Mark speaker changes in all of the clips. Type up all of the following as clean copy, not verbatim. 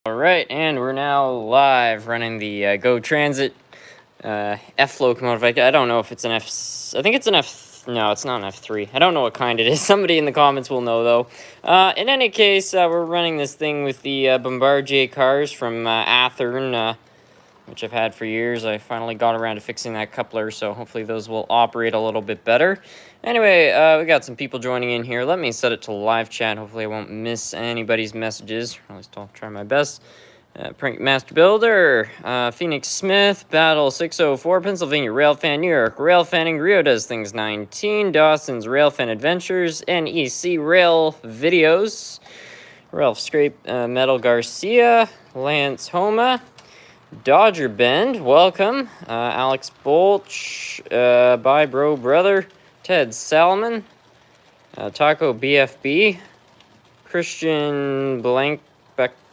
Speaker 1: Alright, and we're now live running the Go Transit F locomotive. I don't know if it's an F... I think it's an F... No, it's not an F3. I don't know what kind it is. Somebody in the comments will know, though. In any case, we're running this thing with the Bombardier cars from Athern, which I've had for years. I finally got around to fixing that coupler, so hopefully those will operate a little bit better. Anyway, we got some people joining in here. Let me set it to live chat. Hopefully I won't miss anybody's messages. Or at least I'll try my best. Prank Master Builder, Phoenix Smith, Battle 604, Pennsylvania Railfan, New York Railfanning, Rio Does Things 19, Dawson's Railfan Adventures, NEC Rail Videos, Ralph Scrape Metal Garcia, Lance Homa, Dodger Bend, welcome, Alex Bolch, Bye Bro Brother, Ted Salmon, Taco BFB, Christian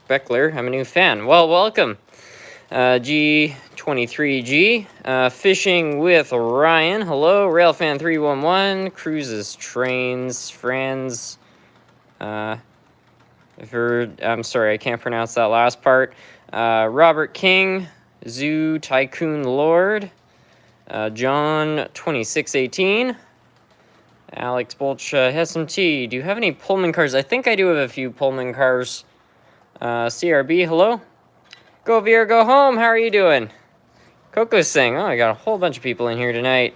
Speaker 1: Beckler, I'm a new fan. Well, welcome. G23G, Fishing with Ryan, hello. Railfan311, Cruises, Trains, Friends, I'm sorry, I can't pronounce that last part. Robert King, Zoo Tycoon Lord, John 2618, Alex Bolch, SMT. Do you have any Pullman cars? I think I do have a few Pullman cars. CRB, hello. Go Veer, go home. How are you doing? Coco Singh. Oh, I got a whole bunch of people in here tonight.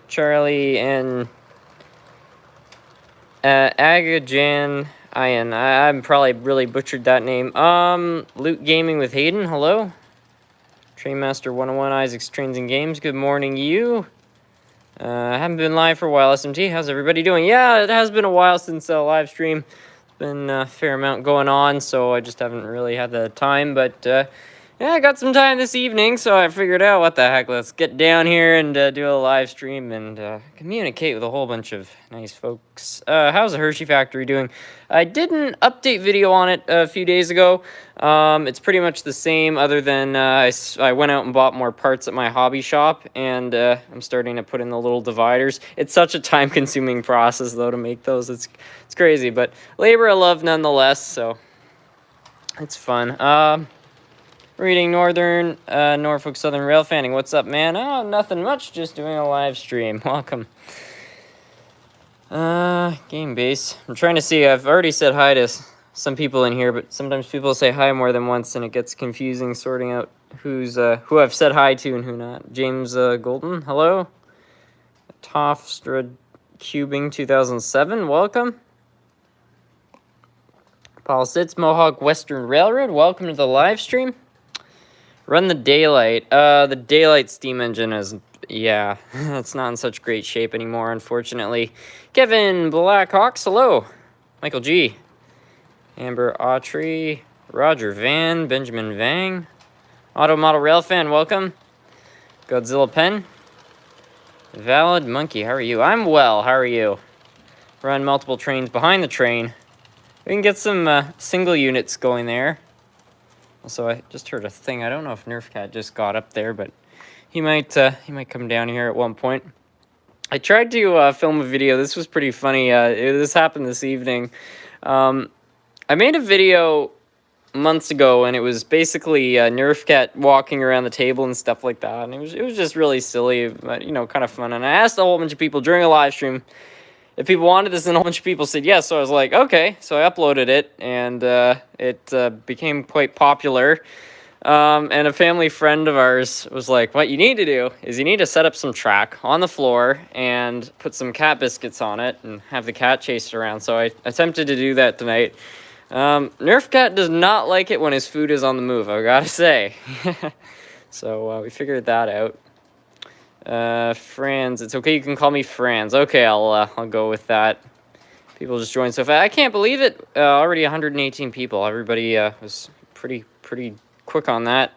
Speaker 1: Charlie and Agajan. I'm probably really butchered that name. Loot Gaming with Hayden, hello. Trainmaster 101, Isaac's Trains and Games, good morning, you. I haven't been live for a while, SMT. How's everybody doing? Yeah, it has been a while since live stream. Been a fair amount going on, so I just haven't really had the time, but yeah, I got some time this evening, so I figured out, what the heck, let's get down here and do a live stream and communicate with a whole bunch of nice folks. How's the Hershey factory doing? I did an update video on it a few days ago. It's pretty much the same, other than I went out and bought more parts at my hobby shop, and I'm starting to put in the little dividers. It's such a time-consuming process, though, to make those. It's crazy, but labor of love nonetheless, so it's fun. Reading Northern, Norfolk Southern Railfanning. What's up, man? Oh, nothing much, just doing a live stream. Welcome. Game base. I'm trying to see, I've already said hi to some people in here, but sometimes people say hi more than once, and it gets confusing sorting out who I've said hi to and who not. James Golden, hello. Tofstra Cubing 2007, welcome. Paul Sitz, Mohawk Western Railroad, welcome to the live stream. Run the Daylight. The Daylight steam engine is, yeah, it's not in such great shape anymore, unfortunately. Kevin Blackhawks, hello. Michael G. Amber Autry, Roger Van, Benjamin Vang. Auto Model Railfan, welcome. Godzilla Pen. Valid Monkey, how are you? I'm well, how are you? Run multiple trains behind the train. We can get some single units going there. Also, I just heard a thing. I don't know if Nerf Cat just got up there, but he might come down here at one point. I tried to film a video. This was pretty funny. This happened this evening. I made a video months ago, and it was basically Nerf Cat walking around the table and stuff like that. And it was just really silly, but kind of fun. And I asked a whole bunch of people during a live stream if people wanted this, and a whole bunch of people said yes. So I was like, okay. So I uploaded it, and it became quite popular. And a family friend of ours was like, what you need to do is you need to set up some track on the floor and put some cat biscuits on it and have the cat chase it around. So I attempted to do that tonight. Nerf Cat does not like it when his food is on the move, I've got to say. So we figured that out. Franz, it's okay, you can call me Franz. Okay, I'll go with that. People just joined so fast. I can't believe it. Already 118 people. Everybody was pretty quick on that.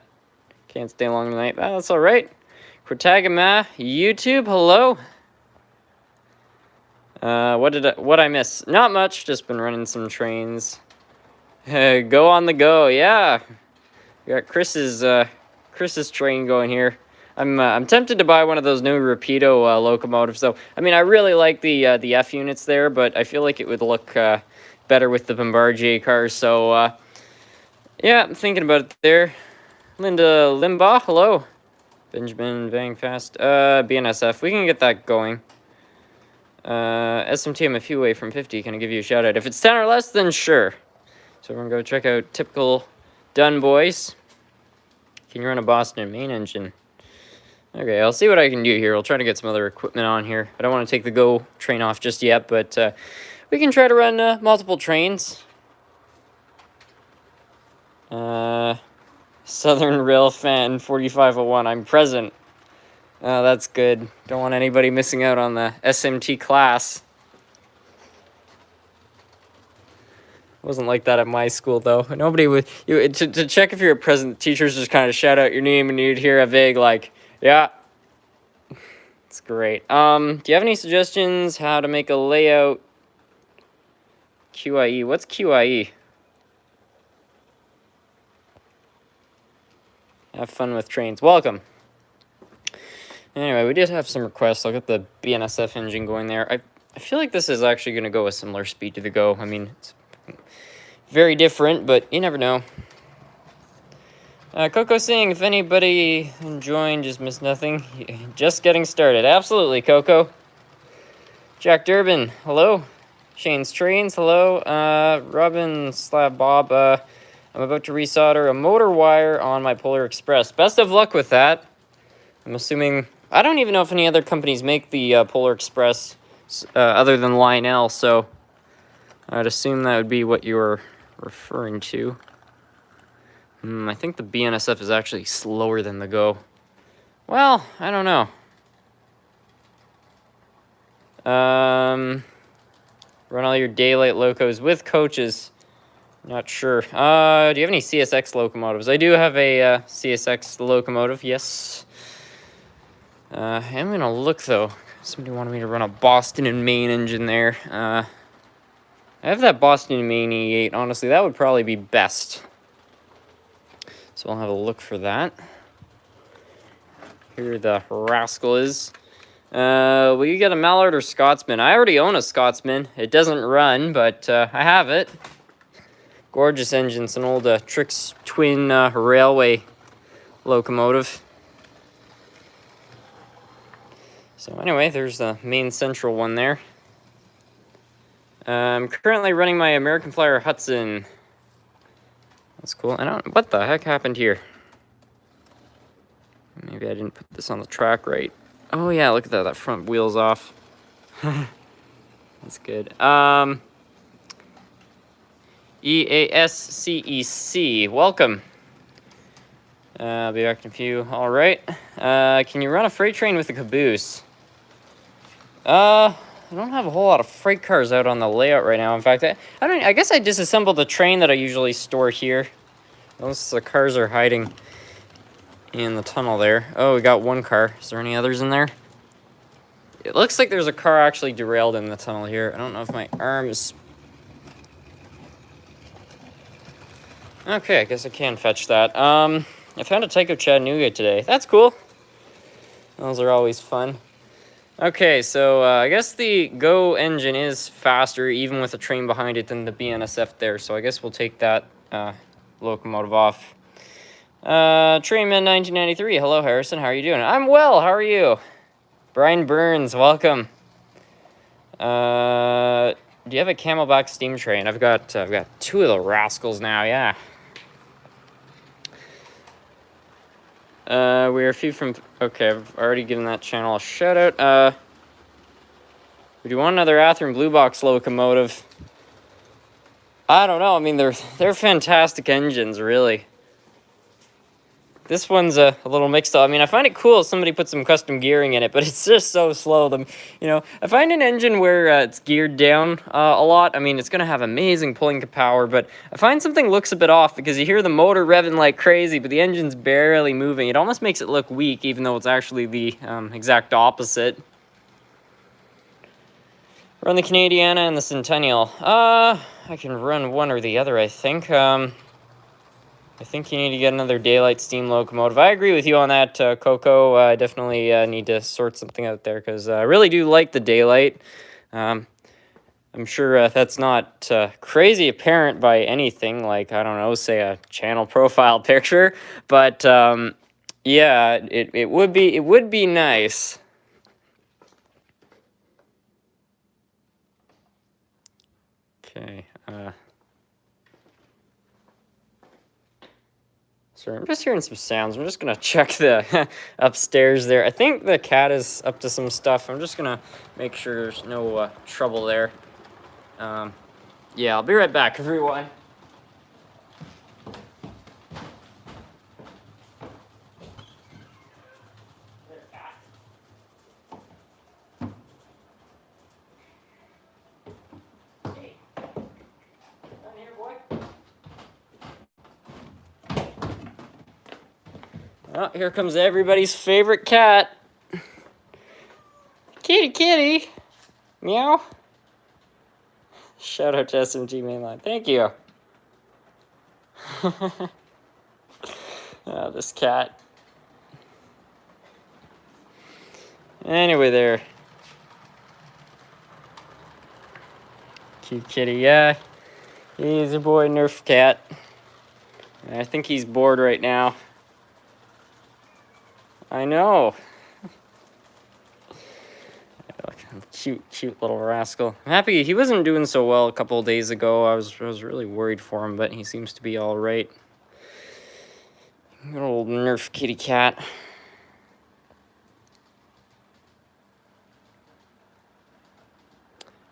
Speaker 1: Can't stay long tonight. That's all right. Cortagama, YouTube, hello. What I miss? Not much. Just been running some trains. Go on the go. Yeah, we got Chris's train going here. I'm tempted to buy one of those new Rapido locomotives, though. I mean, I really like the F units there, but I feel like it would look better with the Bombardier cars. So Yeah, I'm thinking about it there. Linda Limbaugh, hello. Benjamin Vangfast. BNSF, we can get that going. SMT, I'm a few away from 50. Can I give you a shout out? If it's 10 or less, then sure. So we're gonna go check out typical done boys. Can you run a Boston main engine? Okay, I'll see what I can do here. I'll try to get some other equipment on here. I don't want to take the Go train off just yet, but we can try to run multiple trains. Southern Rail Fan 4501. I'm present. That's good. Don't want anybody missing out on the SMT class. Wasn't like that at my school, though. Nobody would... To check if you're present, teachers just kind of shout out your name, and you'd hear a vague, like, yeah. It's great. Do you have any suggestions how to make a layout QIE? What's QIE? Have fun with trains. Welcome. Anyway, we did have some requests. I'll get the BNSF engine going there. I feel like this is actually going to go a similar speed to the Go. I mean, it's very different, but you never know. Coco saying, if anybody joined, just missed nothing. Just getting started. Absolutely, Coco. Jack Durbin, hello. Shane's Trains, hello. Robin / Bob, I'm about to resolder a motor wire on my Polar Express. Best of luck with that. I'm assuming... I don't even know if any other companies make the Polar Express other than Lionel, so I'd assume that would be what you were referring to. I think the BNSF is actually slower than the Go. Well, I don't know. Run all your daylight locos with coaches. Not sure. Do you have any Csx locomotives? I do have a Csx locomotive, yes. I'm gonna look though. Somebody wanted me to run a Boston and Maine engine there. I have that Boston and Maine E8. Honestly, that would probably be best. So I'll have a look for that. Here the rascal is. Will you get a Mallard or Scotsman? I already own a Scotsman. It doesn't run, but I have it. Gorgeous engine. It's an old Trix twin railway locomotive. So anyway, there's the main central one there. I'm currently running my American Flyer Hudson. That's cool. I don't... What the heck happened here? Maybe I didn't put this on the track right. Oh yeah, look at that. That front wheel's off. That's good. EASCEC. Welcome. I'll be back in a few. All right. Can you run a freight train with a caboose? I don't have a whole lot of freight cars out on the layout right now. In fact, I guess I disassembled the train that I usually store here. Most of the cars are hiding in the tunnel there. Oh, we got one car. Is there any others in there? It looks like there's a car actually derailed in the tunnel here. I don't know if my arm is... Okay, I guess I can fetch that. I found a Tyco Chattanooga today. That's cool. Those are always fun. Okay, so I guess the Go engine is faster, even with a train behind it, than the BNSF there. So I guess we'll take that locomotive off. Trainman 1993. Hello, Harrison. How are you doing? I'm well. How are you? Brian Burns, welcome. Do you have a Camelback steam train? I've got two of the rascals now. Yeah. We're a few from... Okay, I've already given that channel a shout out. We do want another Athearn Blue Box locomotive. I don't know. I mean, they're fantastic engines, really. This one's a little mixed up. I mean, I find it cool if somebody put some custom gearing in it, but it's just so slow. I find an engine where it's geared down a lot. I mean, it's going to have amazing pulling power, but I find something looks a bit off because you hear the motor revving like crazy, but the engine's barely moving. It almost makes it look weak, even though it's actually the exact opposite. Run the Canadiana and the Centennial. I can run one or the other, I think. I think you need to get another daylight steam locomotive. I agree with you on that, Coco. I definitely need to sort something out there because I really do like the daylight. I'm sure that's not crazy apparent by anything, like, I don't know, say a channel profile picture, but yeah, it would be nice. Okay. Sorry, I'm just hearing some sounds. I'm just gonna check the upstairs there. I think the cat is up to some stuff. I'm just gonna make sure there's no trouble there. Yeah, I'll be right back, everyone. Oh, here comes everybody's favorite cat. Kitty, kitty. Meow. Shout out to SMG Mainline. Thank you. Oh, this cat. Anyway, there. Cute kitty, yeah. He's a Boy Nerf Cat. I think he's bored right now. I know. Cute little rascal. I'm happy he wasn't doing so well a couple of days ago. I was really worried for him, but he seems to be all right. Good old Nerf kitty cat.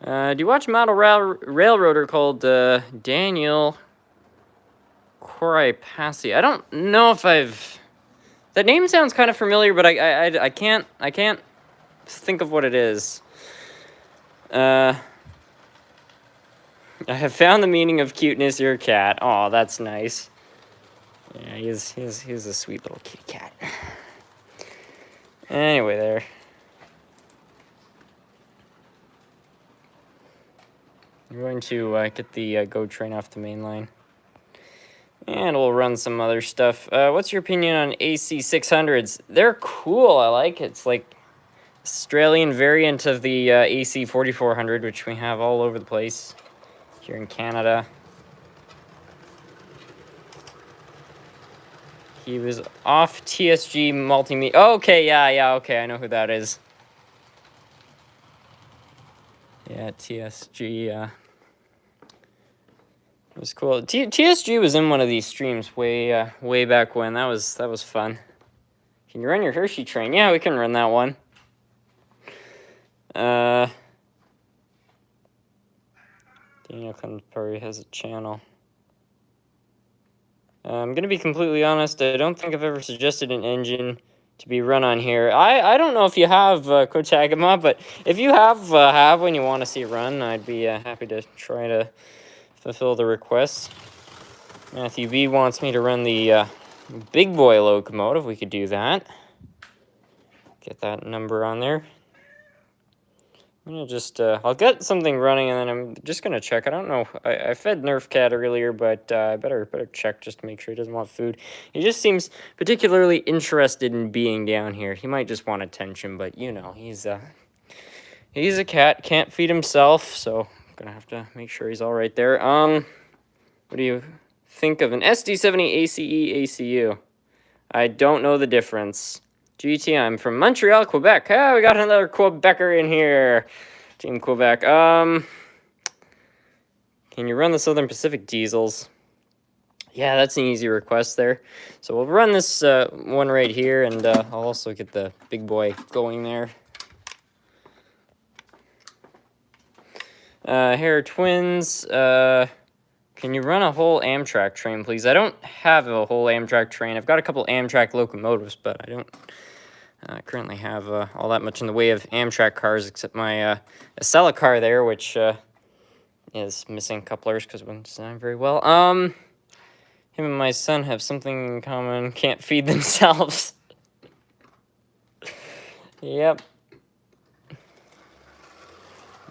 Speaker 1: Do you watch a model railroader called Daniel Coripassi? I don't know if I've... That name sounds kind of familiar, but I can't think of what it is. I have found the meaning of cuteness, your cat. Oh, that's nice. Yeah, he's a sweet little kitty cat. Anyway, there. I'm going to get the GO train off the main line. And we'll run some other stuff. What's your opinion on AC 600s? They're cool. I like it. It's like Australian variant of the AC 4400, which we have all over the place here in Canada. He was off TSG multimedia. Oh, okay, yeah, okay, I know who that is. Yeah, TSG, it was cool. TSG was in one of these streams way back when. That was fun. Can you run your Hershey train? Yeah, we can run that one. Daniel Clemsbury has a channel. I'm gonna be completely honest. I don't think I've ever suggested an engine to be run on here. I don't know if you have Kotagama, but if you have one you want to see run, I'd be happy to try to fulfill the request. Matthew B wants me to run the big boy locomotive. We could do that. Get that number on there. I'm gonna just, I'll get something running and then I'm just gonna check. I don't know, I fed Nerf Cat earlier, but I better check just to make sure he doesn't want food. He just seems particularly interested in being down here. He might just want attention, but you know, he's a cat, can't feed himself, so I'm gonna have to make sure he's all right there. What do you think of an SD70 ACE ACU? I don't know the difference. GT, I'm from Montreal, Quebec. Ah, we got another Quebecer in here. Team Quebec. Can you run the Southern Pacific diesels? Yeah, that's an easy request there. So we'll run this one right here, and I'll also get the big boy going there. Here are twins. Can you run a whole Amtrak train, please? I don't have a whole Amtrak train. I've got a couple Amtrak locomotives, but I don't currently have all that much in the way of Amtrak cars, except my Acela car there, which is missing couplers because it wasn't designed very well. Him and my son have something in common. Can't feed themselves. Yep.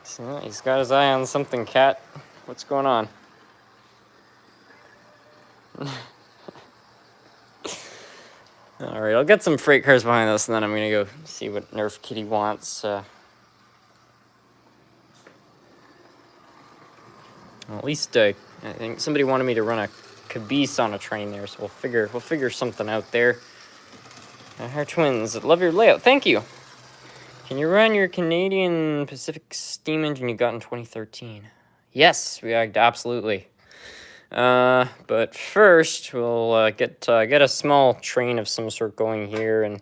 Speaker 1: So he's got his eye on something, cat. What's going on? Alright, I'll get some freight cars behind us, and then I'm going to go see what Nerf Kitty wants. Well, at least I think somebody wanted me to run a Caboose on a train there, so we'll figure something out there. Our twins, love your layout. Thank you. Can you run your Canadian Pacific steam engine you got in 2013? Yes, absolutely. But first we'll get a small train of some sort going here, and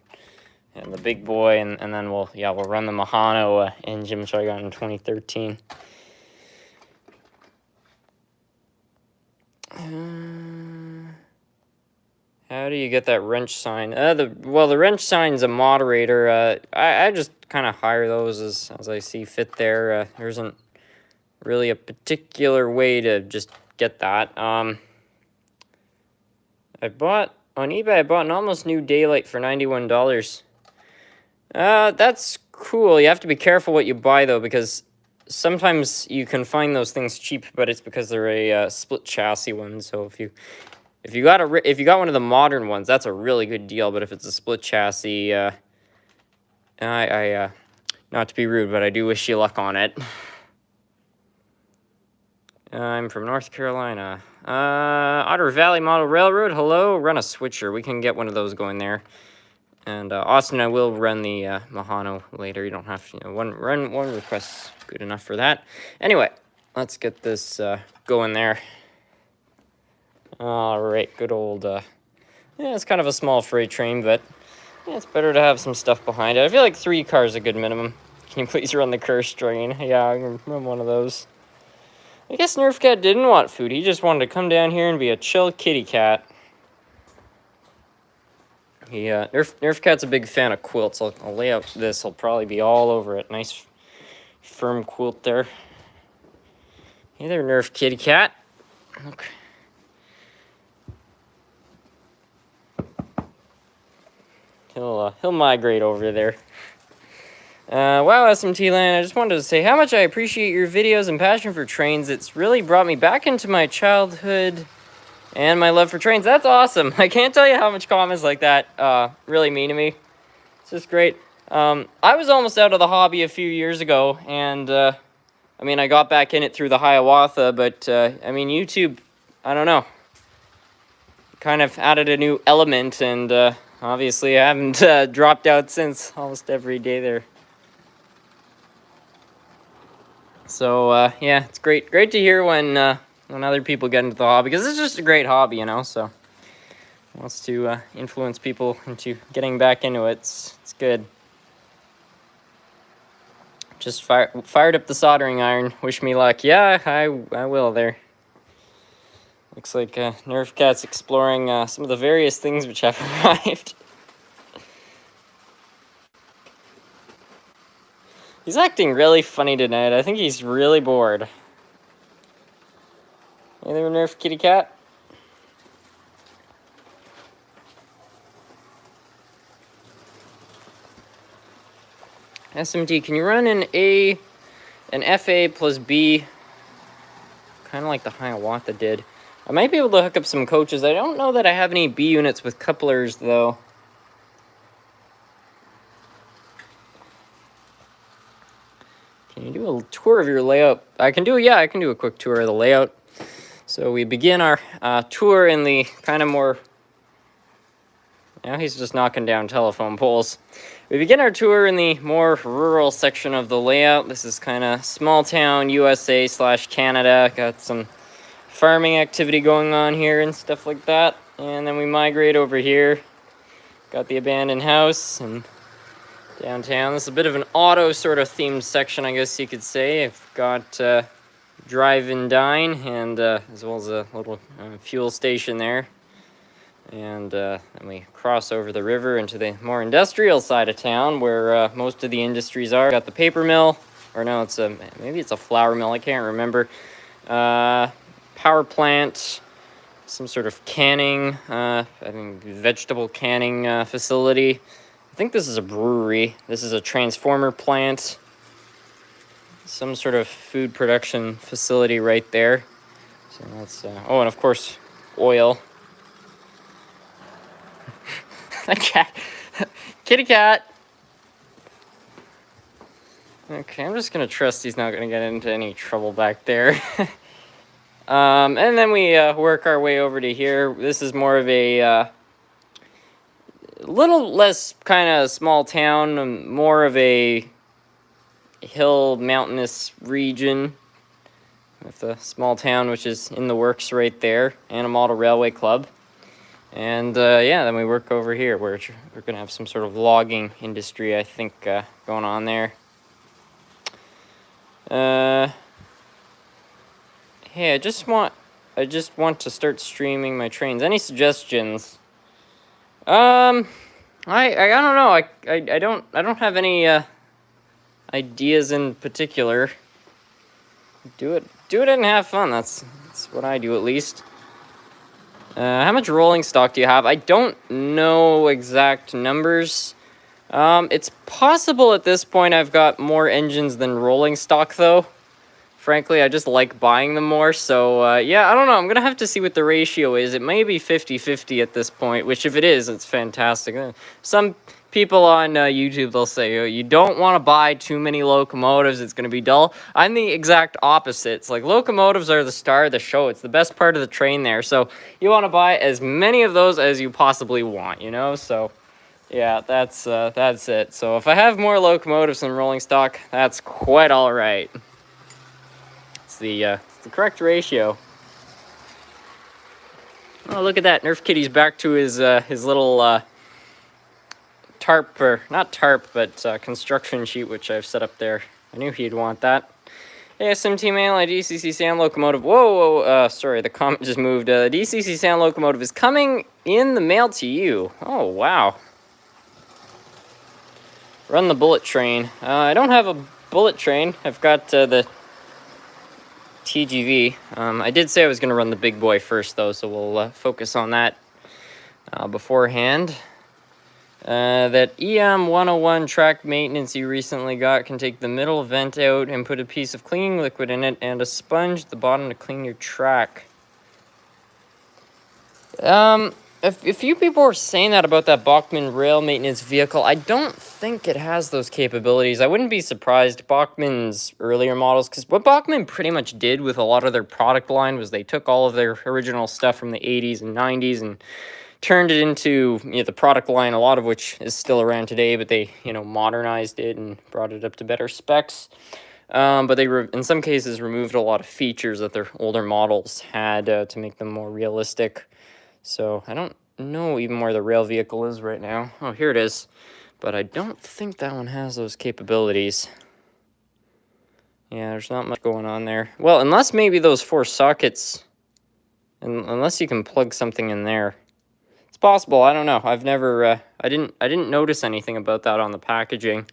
Speaker 1: the big boy, and then we'll run the Mahano engine, which I got in 2013. How do you get that wrench sign? The wrench sign's a moderator. I just kind of hire those as I see fit there. There isn't really a particular way to just get that. I bought on eBay. I bought an almost new daylight for $91. That's cool. You have to be careful what you buy though, because sometimes you can find those things cheap, but it's because they're a split chassis one. So if you got one of the modern ones, that's a really good deal. But if it's a split chassis, I not to be rude, but I do wish you luck on it. I'm from North Carolina. Otter Valley Model Railroad. Hello, run a switcher. We can get one of those going there. And Austin, I will run the Mahano later. You don't have to. One request's good enough for that. Anyway, let's get this going there. All right, good old. Yeah, it's kind of a small freight train, but yeah, it's better to have some stuff behind it. I feel like 3 cars is a good minimum. Can you please run the curse train? Yeah, I can run one of those. I guess Nerf Cat didn't want food. He just wanted to come down here and be a chill kitty cat. Nerf Cat's a big fan of quilts. I'll lay out this. He'll probably be all over it. Nice, firm quilt there. Hey there, Nerf kitty cat. Okay. He'll migrate over there. Wow, SMT Land, I just wanted to say how much I appreciate your videos and passion for trains. It's really brought me back into my childhood and my love for trains. That's awesome. I can't tell you how much comments like that really mean to me. It's just great. I was almost out of the hobby a few years ago, and I mean, I got back in it through the Hiawatha, but I mean, YouTube, I don't know, kind of added a new element, and obviously I haven't dropped out since, almost every day there. So yeah, it's great to hear when other people get into the hobby, because it's just a great hobby, you know. So wants to influence people into getting back into it. It's good. Just fired up the soldering iron. Wish me luck. Yeah, I will there. Looks like Nerf Cat's exploring some of the various things which have arrived. He's acting really funny tonight. I think he's really bored. Hey there, Nerf kitty cat. SMT, can you run an FA plus B? Kind of like the Hiawatha did. I might be able to hook up some coaches. I don't know that I have any B units with couplers, though. Can you do a tour of your layout? I can do a quick tour of the layout. So we begin our tour in the kind of more... Now he's just knocking down telephone poles. We begin our tour in the more rural section of the layout. This is kind of small town USA / Canada. Got some farming activity going on here and stuff like that. And then we migrate over here. Got the abandoned house and downtown. This is a bit of an auto sort of themed section, I guess you could say. I've got drive and dine, and as well as a little fuel station there. And then we cross over the river into the more industrial side of town, where most of the industries are. Got the paper mill, or no, maybe it's a flour mill, I can't remember. Power plant, some sort of canning, I think vegetable canning facility. I think this is a brewery. This is a transformer plant. Some sort of food production facility right there. So that's, oh, and of course, oil. Cat. Kitty cat. Okay, I'm just gonna trust he's not gonna get into any trouble back there. And then we work our way over to here. This is more of a little less kind of small town, more of a hill mountainous region with a small town which is in the works right there, and a model railway club. And yeah, then we work over here where we're gonna have some sort of logging industry, I think, going on there. Hey, I just want to start streaming my trains. Any suggestions? I don't know. I don't have any ideas in particular. Do it and have fun. That's what I do, at least. How much rolling stock do you have? I don't know exact numbers. It's possible at this point I've got more engines than rolling stock, though. Frankly, I just like buying them more, so yeah, I don't know. I'm gonna have to see what the ratio is. It may be 50-50 at this point, which if it is, it's fantastic. Some people on YouTube, they'll say, oh, you don't want to buy too many locomotives, it's gonna be dull. I'm the exact opposite. It's like, locomotives are the star of the show. It's the best part of the train there, so you want to buy as many of those as you possibly want, you know? So yeah, that's it. So if I have more locomotives than rolling stock, that's quite all right. It's the correct ratio. Oh, look at that! Nerf Kitty's back to his little tarp, or not tarp, but construction sheet, which I've set up there. I knew he'd want that. Hey, SMT mail, DCC Sound Locomotive. Whoa, sorry, the comment just moved. DCC Sound Locomotive is coming in the mail to you. Oh, wow. Run the bullet train. I don't have a bullet train. I've got the TGV. I did say I was going to run the big boy first, though, so we'll focus on that beforehand. That EM 101 track maintenance you recently got can take the middle vent out and put a piece of cleaning liquid in it and a sponge at the bottom to clean your track. A few people were saying that about that Bachmann rail maintenance vehicle. I don't think it has those capabilities. I wouldn't be surprised. Bachmann's earlier models, because what Bachmann pretty much did with a lot of their product line was they took all of their original stuff from the 80s and 90s and turned it into, you know, the product line, a lot of which is still around today, but they, you know, modernized it and brought it up to better specs. But they, in some cases, removed a lot of features that their older models had to make them more realistic. So I don't know even where the rail vehicle is right now. Oh, here it is. But I don't think that one has those capabilities. Yeah, there's not much going on there. Well, unless maybe those 4 sockets, unless you can plug something in there. It's possible, I don't know. I've never, I didn't notice anything about that on the packaging.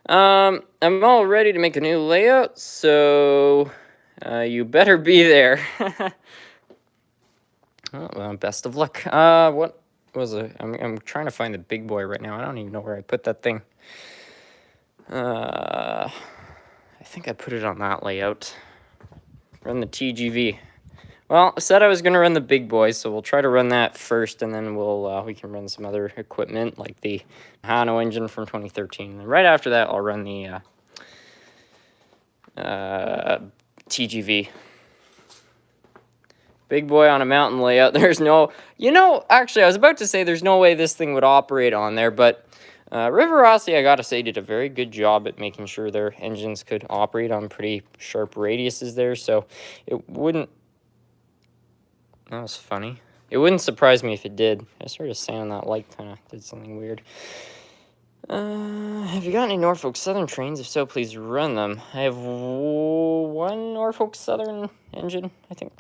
Speaker 1: I'm all ready to make a new layout, so you better be there. Oh, well, best of luck. What was it? I'm trying to find the big boy right now. I don't even know where I put that thing. I think I put it on that layout. Run the TGV. Well, I said I was going to run the big boy, so we'll try to run that first, and then we can run some other equipment, like the Hano engine from 2013. And right after that, I'll run the TGV. Big boy on a mountain layout. There's no... You know, actually, I was about to say there's no way this thing would operate on there, but River Rossi, I gotta say, did a very good job at making sure their engines could operate on pretty sharp radiuses there, so it wouldn't... That was funny. It wouldn't surprise me if it did. I started saying that light kind of did something weird. Have you got any Norfolk Southern trains? If so, please run them. I have one Norfolk Southern engine, I think.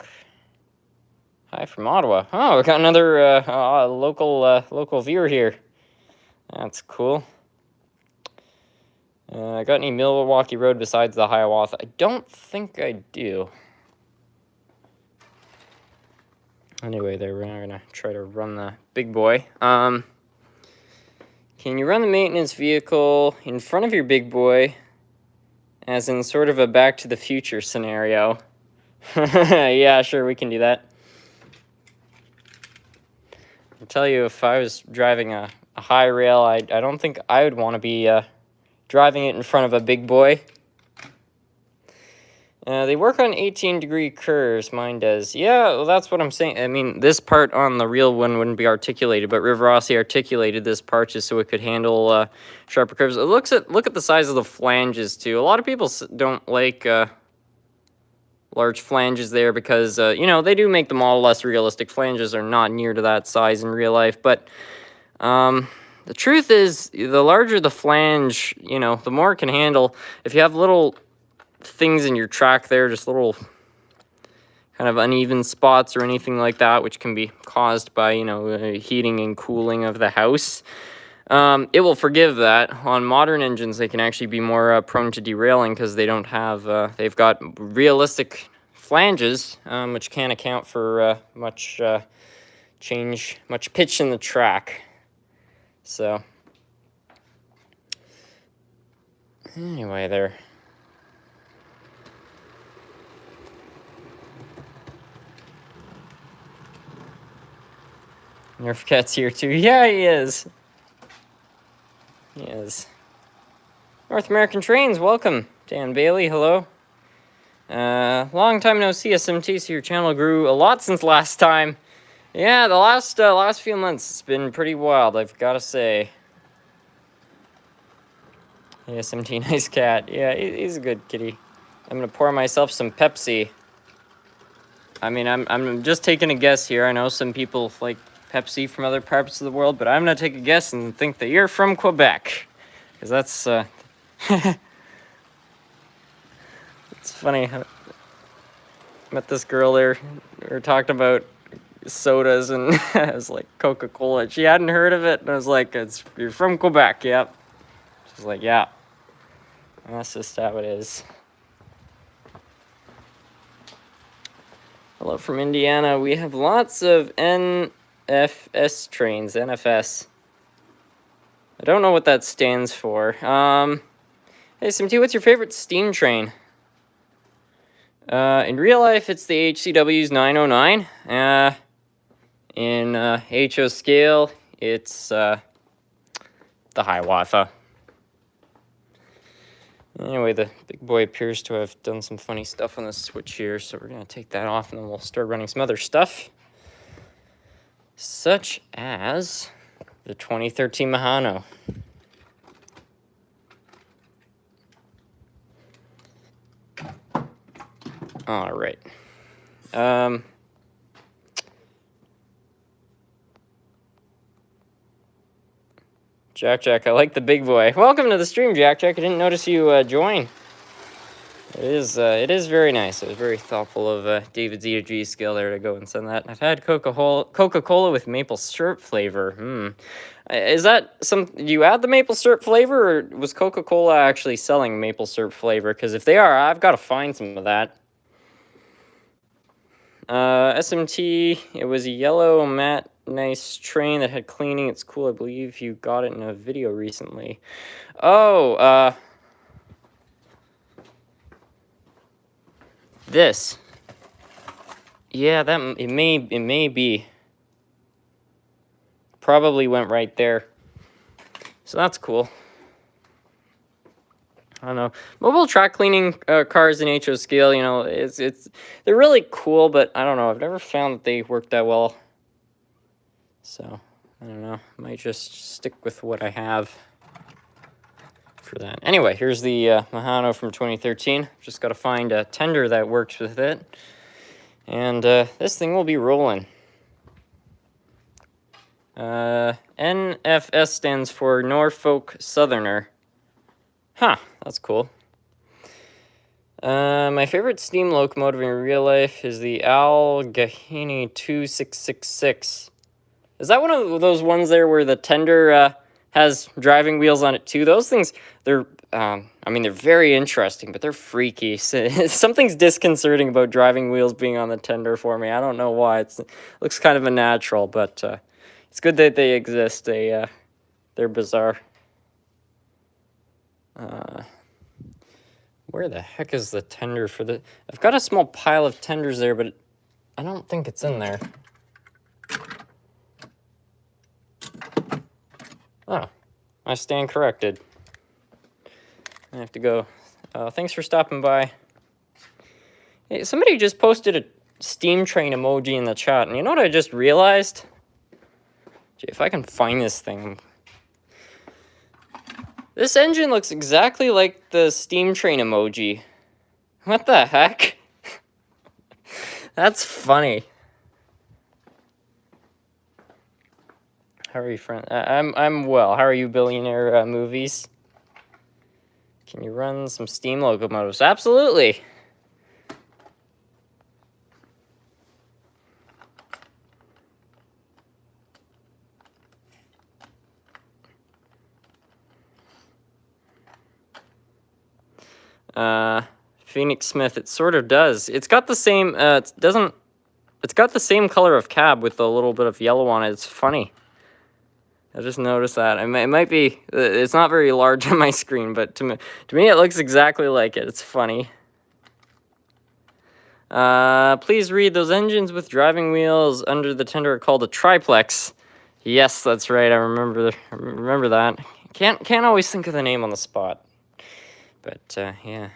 Speaker 1: Hi from Ottawa. Oh, we got another local viewer here. That's cool. I got any Milwaukee Road besides the Hiawatha? I don't think I do. Anyway, we're gonna try to run the big boy. Can you run the maintenance vehicle in front of your big boy, as in sort of a Back to the Future scenario? Yeah, sure, we can do that. I'll tell you, if I was driving a high rail, I don't think I would want to be driving it in front of a big boy. They work on 18-degree curves, mine does. Yeah, well, that's what I'm saying. I mean, this part on the real one wouldn't be articulated, but Rivarossi articulated this part just so it could handle sharper curves. Look at the size of the flanges, too. A lot of people don't like large flanges there because, you know, they do make the model less realistic. Flanges are not near to that size in real life, but the truth is, the larger the flange, you know, the more it can handle. If you have little things in your track there, just little kind of uneven spots or anything like that, which can be caused by, you know, heating and cooling of the house, it will forgive that. On modern engines, they can actually be more prone to derailing because they don't have, they've got realistic flanges, which can account for much pitch in the track. So, anyway, there. Nerf Cat's here too. Yeah, he is. He is. North American Trains, welcome. Dan Bailey, hello. Long time no see, SMT, so your channel grew a lot since last time. Yeah, the last few months, it's been pretty wild, I've got to say. Yeah, SMT, nice cat. Yeah, he's a good kitty. I'm going to pour myself some Pepsi. I mean, I'm just taking a guess here. I know some people like Pepsi from other parts of the world, but I'm going to take a guess and think that you're from Quebec. Because that's, it's funny. I met this girl there. We were talking about sodas, and I was like, Coca-Cola. She hadn't heard of it, and I was like, you're from Quebec, yep. She's like, yeah. And that's just how it is. Hello from Indiana. We have lots of NFS trains, NFS. I don't know what that stands for. Hey, SMT, what's your favorite steam train? In real life, it's the HCW's 909. In HO scale, it's the Hiawatha. Anyway, the big boy appears to have done some funny stuff on the switch here, so we're going to take that off and then we'll start running some other stuff. Such as the 2013 Mahano. All right. Jack, I like the big boy. Welcome to the stream, Jack. I didn't notice you join. It is very nice. I was very thoughtful of David's E2G skill there to go and send that. I've had Coca-Cola with maple syrup flavor. Is that do you add the maple syrup flavor, or was Coca-Cola actually selling maple syrup flavor? Because if they are, I've got to find some of that. SMT, it was a yellow matte nice train that had cleaning. It's cool. I believe you got it in a video recently. Oh, this. Yeah, it may be. Probably went right there. So that's cool. I don't know. Mobile track cleaning cars in HO scale, you know, they're really cool, but I don't know. I've never found that they work that well. So, I don't know. Might just stick with what I have for that. Anyway, here's the Mahano from 2013. Just got to find a tender that works with it. And this thing will be rolling. NFS stands for Norfolk Southerner. Huh, that's cool. My favorite steam locomotive in real life is the Allegheny 2666. Is that one of those ones there where the tender has driving wheels on it too? Those things, they're very interesting, but they're freaky. Something's disconcerting about driving wheels being on the tender for me. I don't know why. It looks kind of a natural, but it's good that they exist. They're bizarre. Where the heck is the tender for the... I've got a small pile of tenders there, but I don't think it's in there. Oh, I stand corrected. I have to go. Thanks for stopping by. Hey, somebody just posted a steam train emoji in the chat, and you know what I just realized? Gee, if I can find this thing. This engine looks exactly like the steam train emoji. What the heck? That's funny. How are you, friend? I'm well. How are you, billionaire movies? Can you run some steam locomotives? Absolutely. Phoenix Smith, it sort of does. It's got the same, it's got the same color of cab with a little bit of yellow on it. It's funny. I just noticed that. It might be, it's not very large on my screen, but to me it looks exactly like it. It's funny. Please read, those engines with driving wheels under the tender are called a triplex. Yes, that's right. I remember that. Can't always think of the name on the spot. But yeah,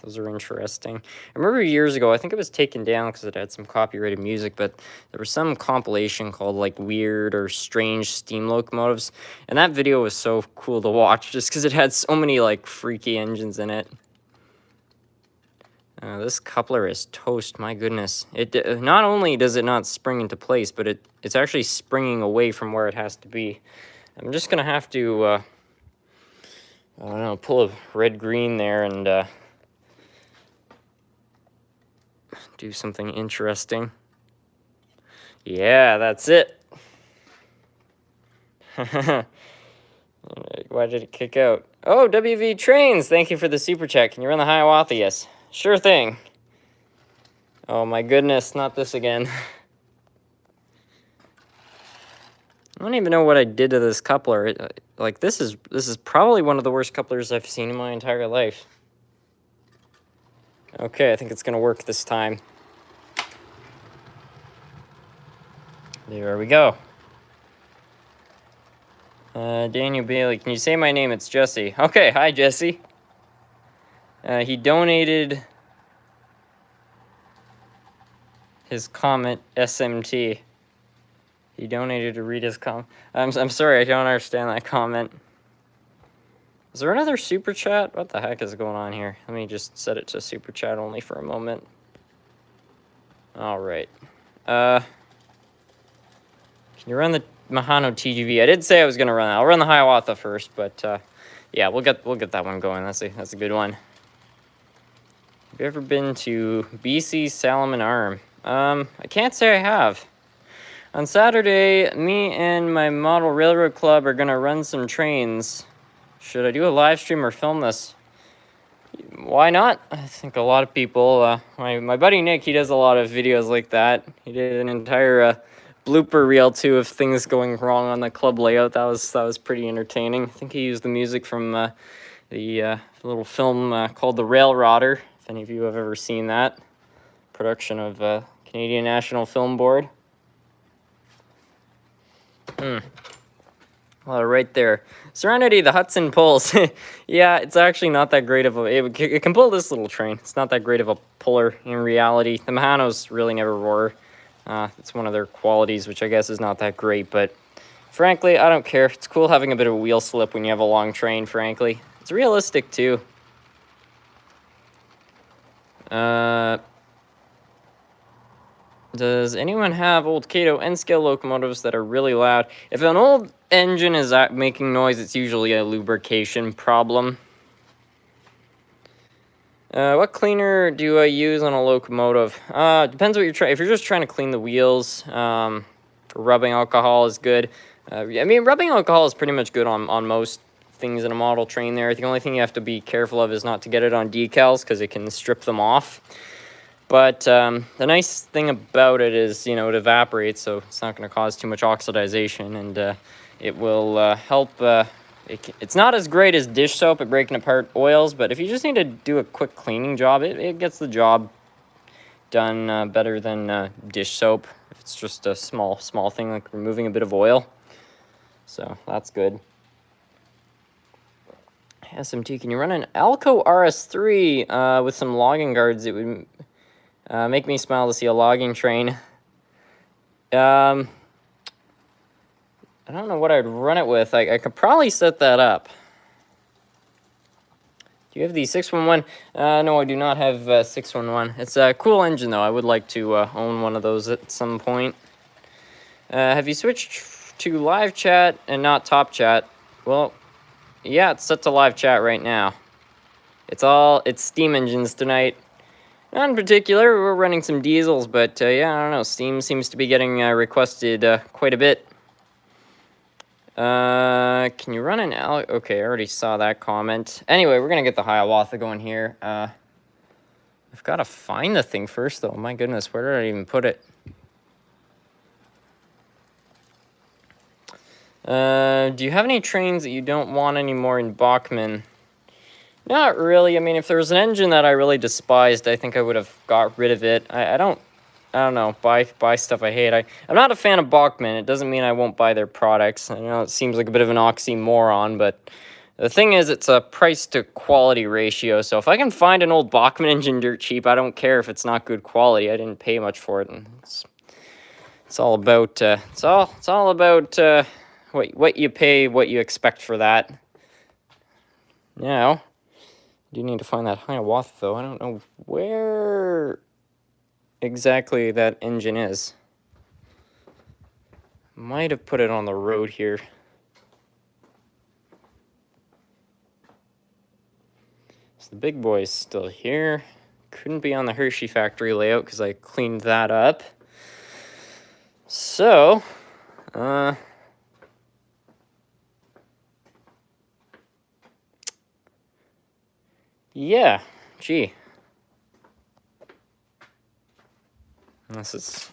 Speaker 1: those are interesting. I remember years ago, I think it was taken down because it had some copyrighted music, but there was some compilation called like Weird or Strange Steam Locomotives, and that video was so cool to watch just because it had so many like freaky engines in it. This coupler is toast, my goodness. It not only does it not spring into place, but it's actually springing away from where it has to be. I'm just gonna have to, I don't know, pull a red-green there and do something interesting. Yeah, that's it. Why did it kick out? Oh, WV Trains, thank you for the super chat. Can you run the Hiawatha? Yes. Sure thing. Oh my goodness, not this again. I don't even know what I did to this coupler. Like this is probably one of the worst couplers I've seen in my entire life. Okay, I think it's gonna work this time. There we go. Daniel Bailey, can you say my name? It's Jesse. Okay, hi Jesse. He donated his comment, SMT. He donated to read his comment. I'm sorry, I don't understand that comment. Is there another super chat? What the heck is going on here? Let me just set it to super chat only for a moment. All right. Can you run the Mahano TGV? I did say I was gonna run that. I'll run the Hiawatha first, but yeah, we'll get that one going. That's a good one. Have you ever been to BC Salomon Arm? I can't say I have. On Saturday, me and my model railroad club are gonna run some trains. Should I do a live stream or film this? Why not? I think a lot of people, my buddy Nick, he does a lot of videos like that. He did an entire blooper reel too of things going wrong on the club layout. That was pretty entertaining. I think he used the music from the little film called The Railrodder, if any of you have ever seen that. Production of Canadian National Film Board. Well, right there. Serenity, the Hudson pulls. Yeah, it's actually not that great of a... It can pull this little train. It's not that great of a puller in reality. The Mahanos really never roar. It's one of their qualities, which I guess is not that great, but frankly, I don't care. It's cool having a bit of a wheel slip when you have a long train, frankly. It's realistic, too. Does anyone have old Cato N-scale locomotives that are really loud? If an old engine is making noise, it's usually a lubrication problem. What cleaner do I use on a locomotive? Depends what you're trying. If you're just trying to clean the wheels, rubbing alcohol is good. I mean, rubbing alcohol is pretty much good on most things in a model train there. The only thing you have to be careful of is not to get it on decals because it can strip them off. But the nice thing about it is, you know, it evaporates, so it's not going to cause too much oxidization, and it will help. It's not as great as dish soap at breaking apart oils, but if you just need to do a quick cleaning job, it gets the job done better than dish soap. If it's just a small thing like removing a bit of oil. So that's good. SMT, can you run an Alco RS3 with some logging guards? It would... Make me smile to see a logging train. I don't know what I'd run it with. I could probably set that up. Do you have the 611? No, I do not have 611. It's a cool engine, though. I would like to own one of those at some point. Have you switched to live chat and not top chat? Well, yeah, it's set to live chat right now. It's steam engines tonight. Not in particular, we're running some diesels, but yeah, I don't know. Steam seems to be getting requested quite a bit. Can you run an Okay, I already saw that comment. Anyway, we're gonna get the Hiawatha going here. I've got to find the thing first, though. My goodness, where did I even put it? Do you have any trains that you don't want anymore in Bachmann? Not really. I mean, if there was an engine that I really despised, I think I would have got rid of it. I don't know, buy stuff I hate. I'm not a fan of Bachmann. It doesn't mean I won't buy their products. I know it seems like a bit of an oxymoron, but the thing is, it's a price to quality ratio. So if I can find an old Bachmann engine dirt cheap, I don't care if it's not good quality. I didn't pay much for it, and it's all about what you pay, what you expect for that. Now, I do need to find that Hiawatha, though. I don't know where exactly that engine is. Might have put it on the road here. So the big boy's still here. Couldn't be on the Hershey factory layout because I cleaned that up. So, yeah, gee. This is...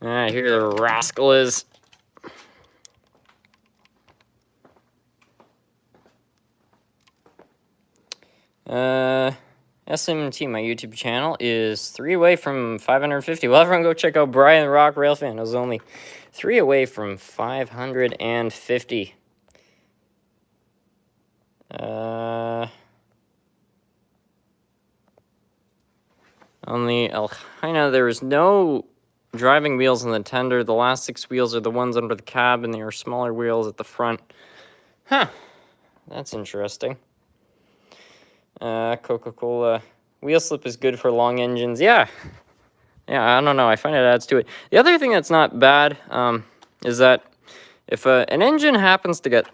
Speaker 1: here the rascal is. SMT, my YouTube channel, is 3 away from 550. Well, everyone go check out Brian the Rock Rail Fan. It was only 3 away from 550. On the Elchina, there is no driving wheels in the tender. The last 6 wheels are the ones under the cab, and they are smaller wheels at the front. Huh. That's interesting. Coca-Cola. Wheel slip is good for long engines. Yeah. Yeah, I don't know. I find it adds to it. The other thing that's not bad is that if an engine happens to get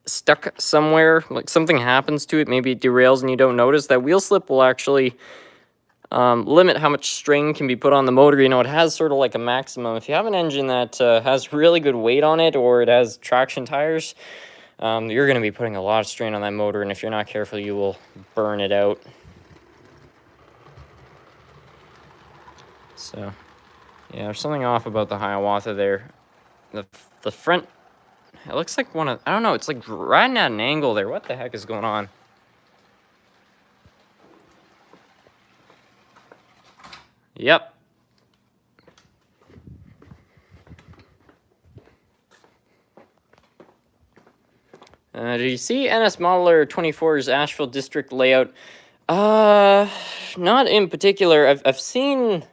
Speaker 1: stuck somewhere, like something happens to it, maybe it derails and you don't notice, that wheel slip will actually limit how much strain can be put on the motor. You know, it has sort of like a maximum. If you have an engine that has really good weight on it, or it has traction tires, you're going to be putting a lot of strain on that motor, and if you're not careful, you will burn it out. So, yeah, there's something off about the Hiawatha there. The front, it looks like one of, I don't know, it's like riding at an angle there. What the heck is going on? Yep. Did you see NS Modeler 24's Asheville District layout? Not in particular. I've seen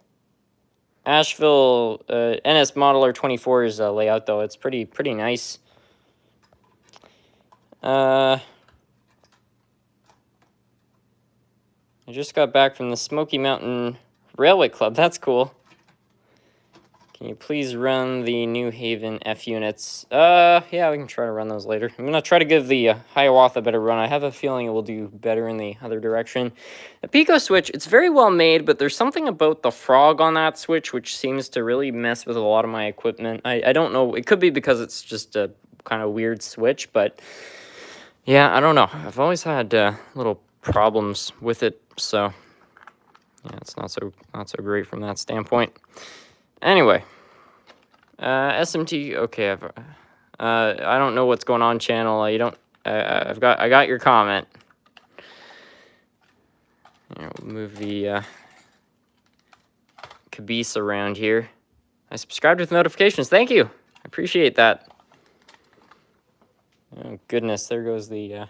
Speaker 1: Asheville NS Modeler 24's layout, though. It's pretty nice. I just got back from the Smoky Mountain Railway Club. That's cool. Can you please run the New Haven F units? Yeah, we can try to run those later. I'm going to try to give the Hiawatha a better run. I have a feeling it will do better in the other direction. The Pico switch, it's very well made, but there's something about the frog on that switch which seems to really mess with a lot of my equipment. I don't know. It could be because it's just a kind of weird switch, but yeah, I don't know. I've always had little problems with it, so yeah, it's not so great from that standpoint. Anyway, SMT. Okay, I don't know what's going on, channel. You don't. I got your comment. Here, we'll move the Caboose around here. I subscribed with notifications. Thank you. I appreciate that. Oh goodness, there goes the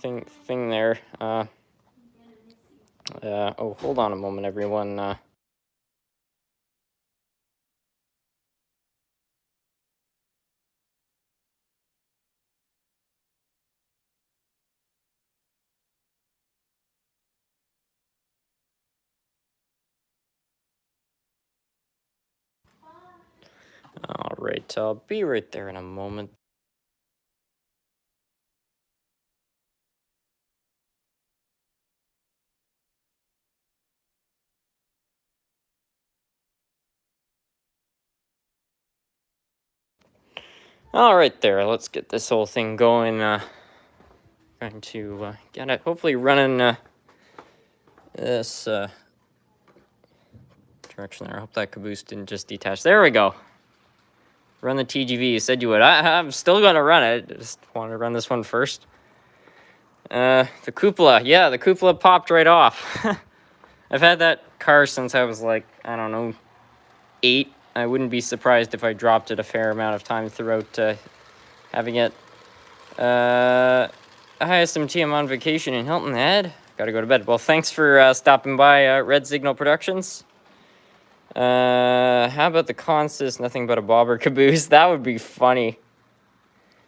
Speaker 1: thing there. Oh, hold on a moment, everyone. All right, I'll be right there in a moment. All right, there. Let's get this whole thing going. Going to get it. Hopefully, running this direction there. I hope that caboose didn't just detach. There we go. Run the TGV. You said you would. I'm still gonna run it. Just want to run this one first. The cupola. Yeah, the cupola popped right off. I've had that car since I was like, I don't know, 8. I wouldn't be surprised if I dropped it a fair amount of time throughout having it. Hi, SMT, I'm on vacation in Hilton Head. Gotta go to bed. Well, thanks for stopping by Red Signal Productions. How about the consist? Nothing but a bobber caboose. That would be funny.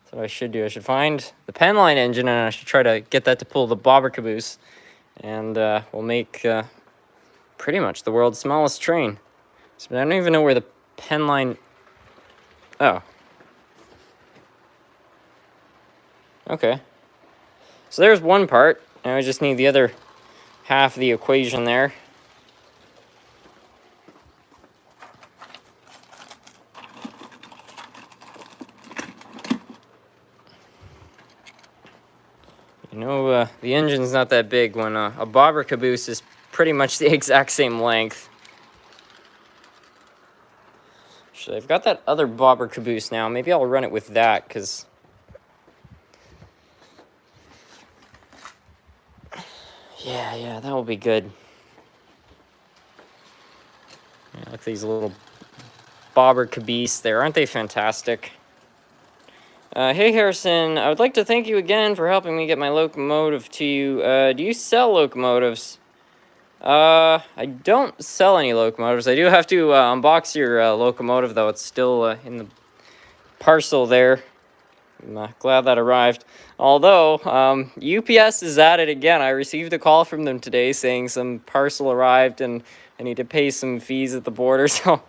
Speaker 1: That's what I should do. I should find the Penline engine and I should try to get that to pull the bobber caboose. And we'll make pretty much the world's smallest train. So I don't even know where the Penline... Oh. Okay. So there's one part. Now I just need the other half of the equation there. You know, the engine's not that big when a bobber caboose is pretty much the exact same length. Actually, I've got that other bobber caboose now. Maybe I'll run it with that, because... Yeah, that will be good. Yeah, look at these little bobber caboose there. Aren't they fantastic? Hey Harrison, I would like to thank you again for helping me get my locomotive to you. Do you sell locomotives? I don't sell any locomotives. I do have to unbox your locomotive, though. It's still in the parcel there. I'm glad that arrived. Although, UPS is at it again. I received a call from them today saying some parcel arrived and I need to pay some fees at the border, so...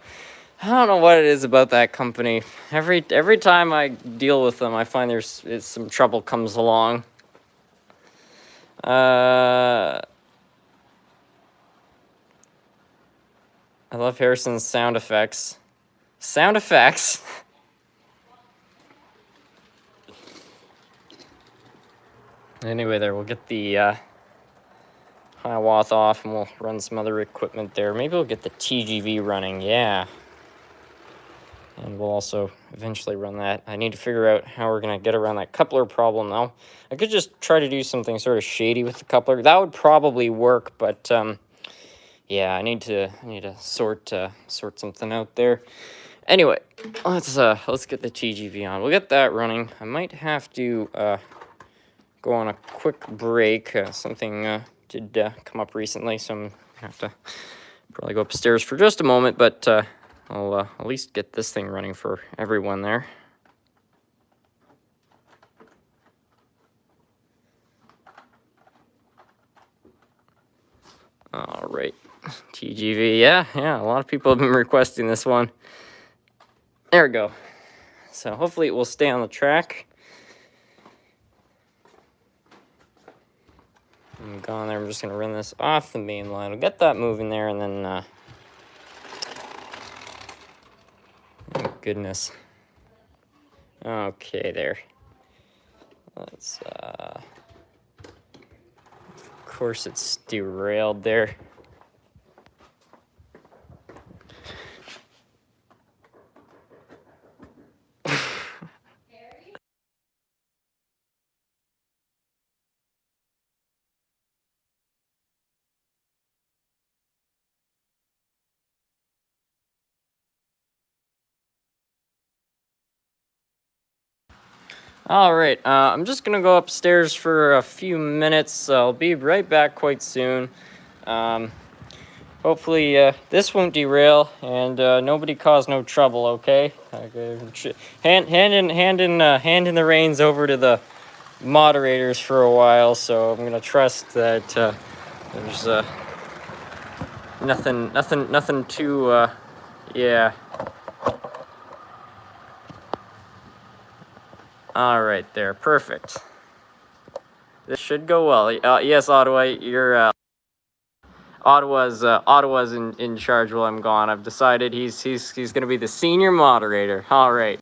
Speaker 1: I don't know what it is about that company. Every time I deal with them, I find there's some trouble comes along. I love Harrison's sound effects. Sound effects? Anyway, there, we'll get the Hiawatha off and we'll run some other equipment there. Maybe we'll get the TGV running, yeah. And we'll also eventually run that. I need to figure out how we're going to get around that coupler problem, though. I could just try to do something sort of shady with the coupler. That would probably work, but yeah, I need to sort something out there. Anyway, let's get the TGV on. We'll get that running. I might have to go on a quick break. Something did come up recently, so I'm going to have to probably go upstairs for just a moment, but I'll at least get this thing running for everyone there. All right, TGV, yeah, a lot of people have been requesting this one. There we go. So hopefully it will stay on the track. I'm gone there. I'm just going to run this off the main line. We'll get that moving there, and then... oh, goodness. Okay, there. Let's... of course it's derailed there. All right, I'm just gonna go upstairs for a few minutes. I'll be right back quite soon. Hopefully, this won't derail and nobody cause no trouble. Okay. Hand in the reins over to the moderators for a while. So I'm gonna trust that there's nothing too yeah. All right, there, perfect. This should go well. Yes, Ottawa, you're Ottawa's in charge while I'm gone. I've decided he's gonna be the senior moderator. All right.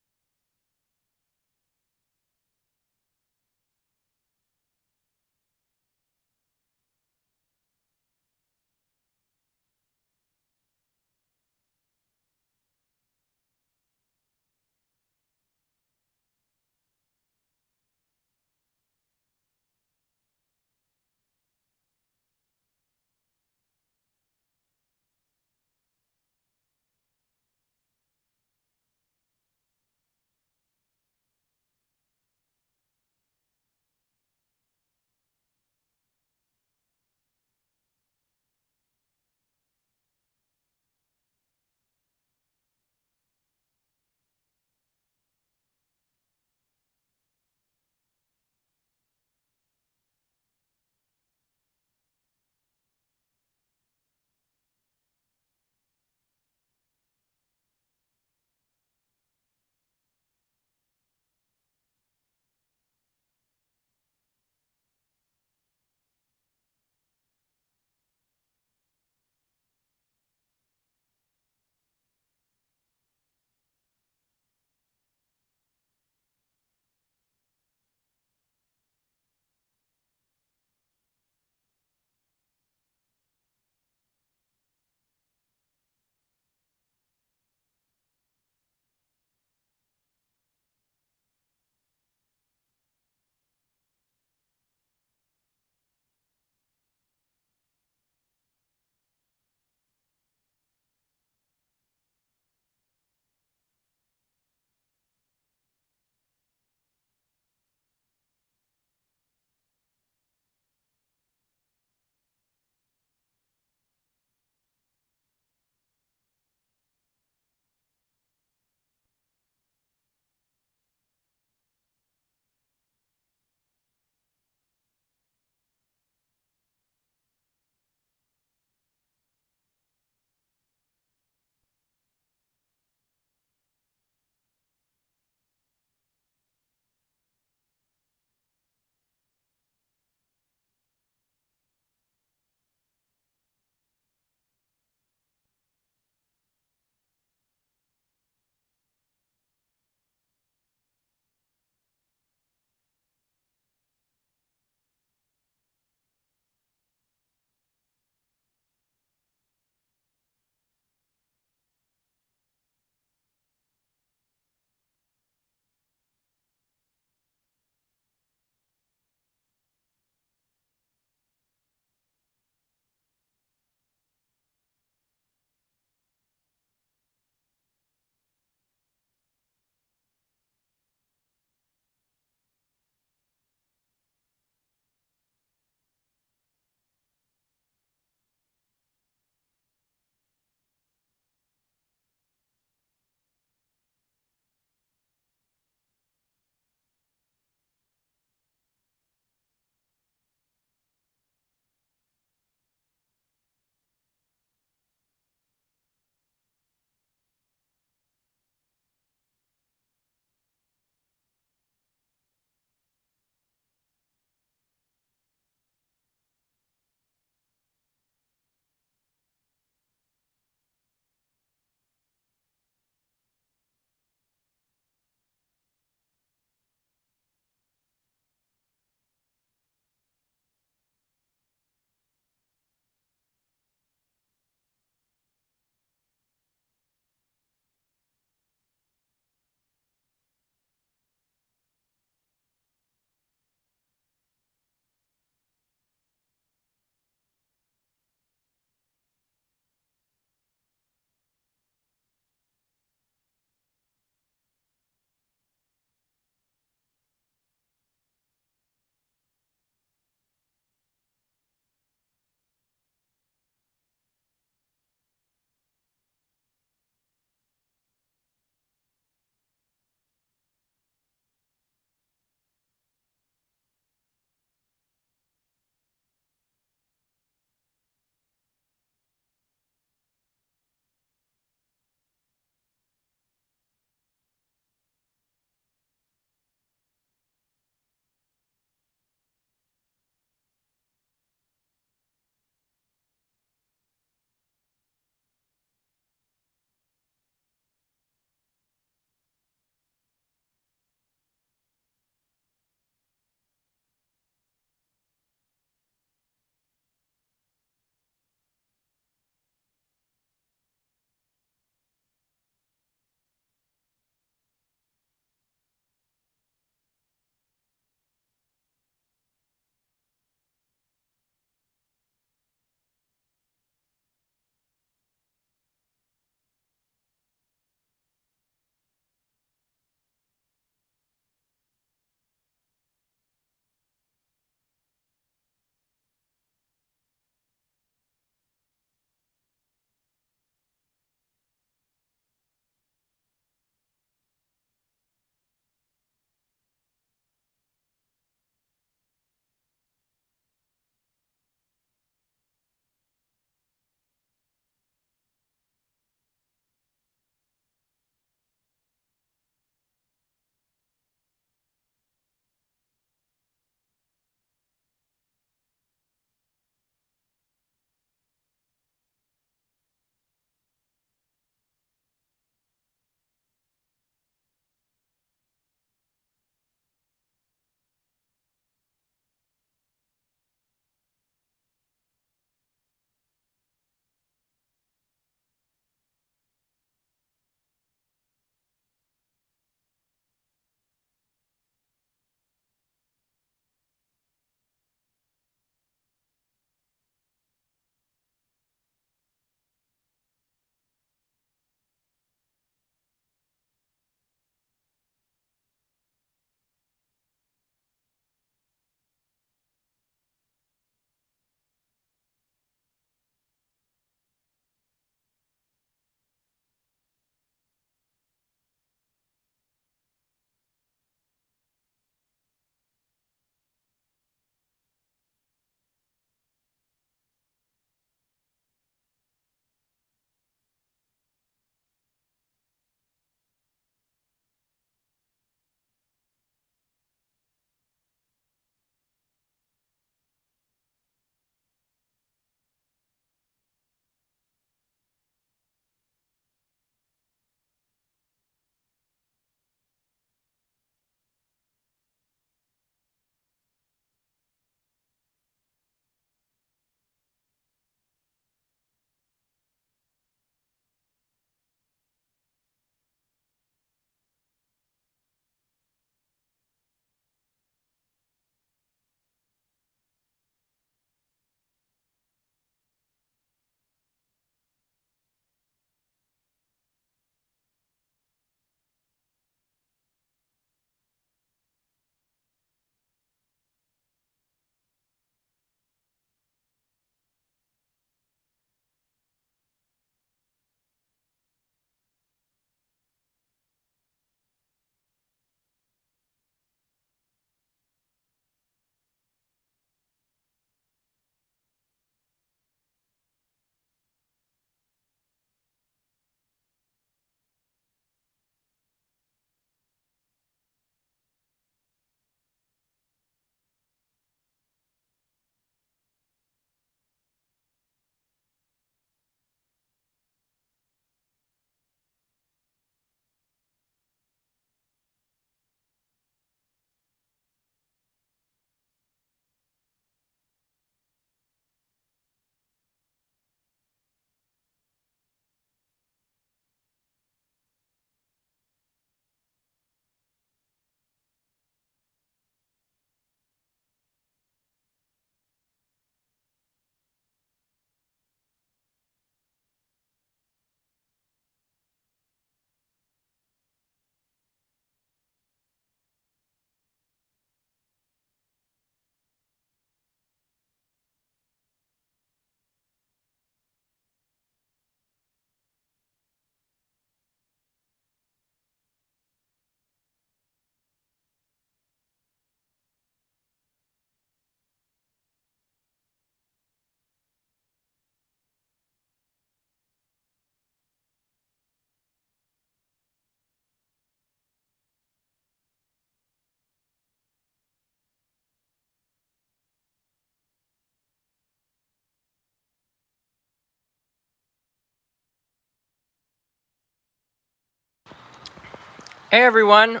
Speaker 1: Hey everyone,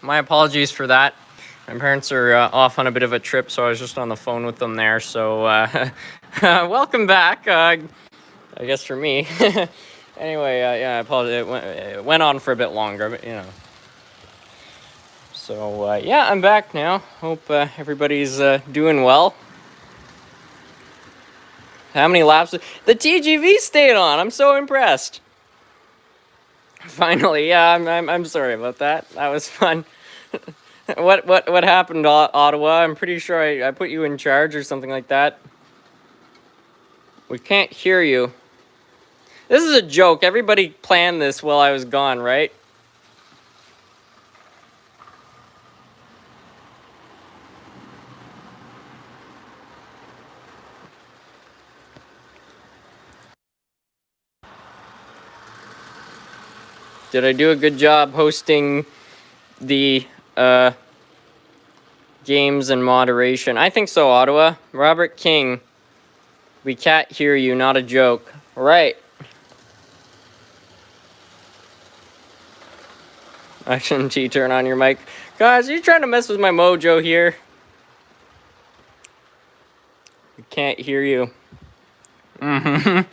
Speaker 1: my apologies for that. My parents are off on a bit of a trip, so I was just on the phone with them there. So welcome back, I guess for me. Anyway, yeah, I apologize. It went on for a bit longer, but you know. So yeah, I'm back now. Hope everybody's doing well. How many laps? The TGV stayed on. I'm so impressed. Finally, yeah. I'm sorry about that. That was fun. What happened, Ottawa? I'm pretty sure I put you in charge or something like that. We can't hear you. This is a joke. Everybody planned this while I was gone, right? Did I do a good job hosting the games and moderation? I think so, Ottawa. Robert King. We can't hear you, not a joke. Right. I shouldn't turn on your mic. Guys, are you trying to mess with my mojo here? We can't hear you. Mm-hmm.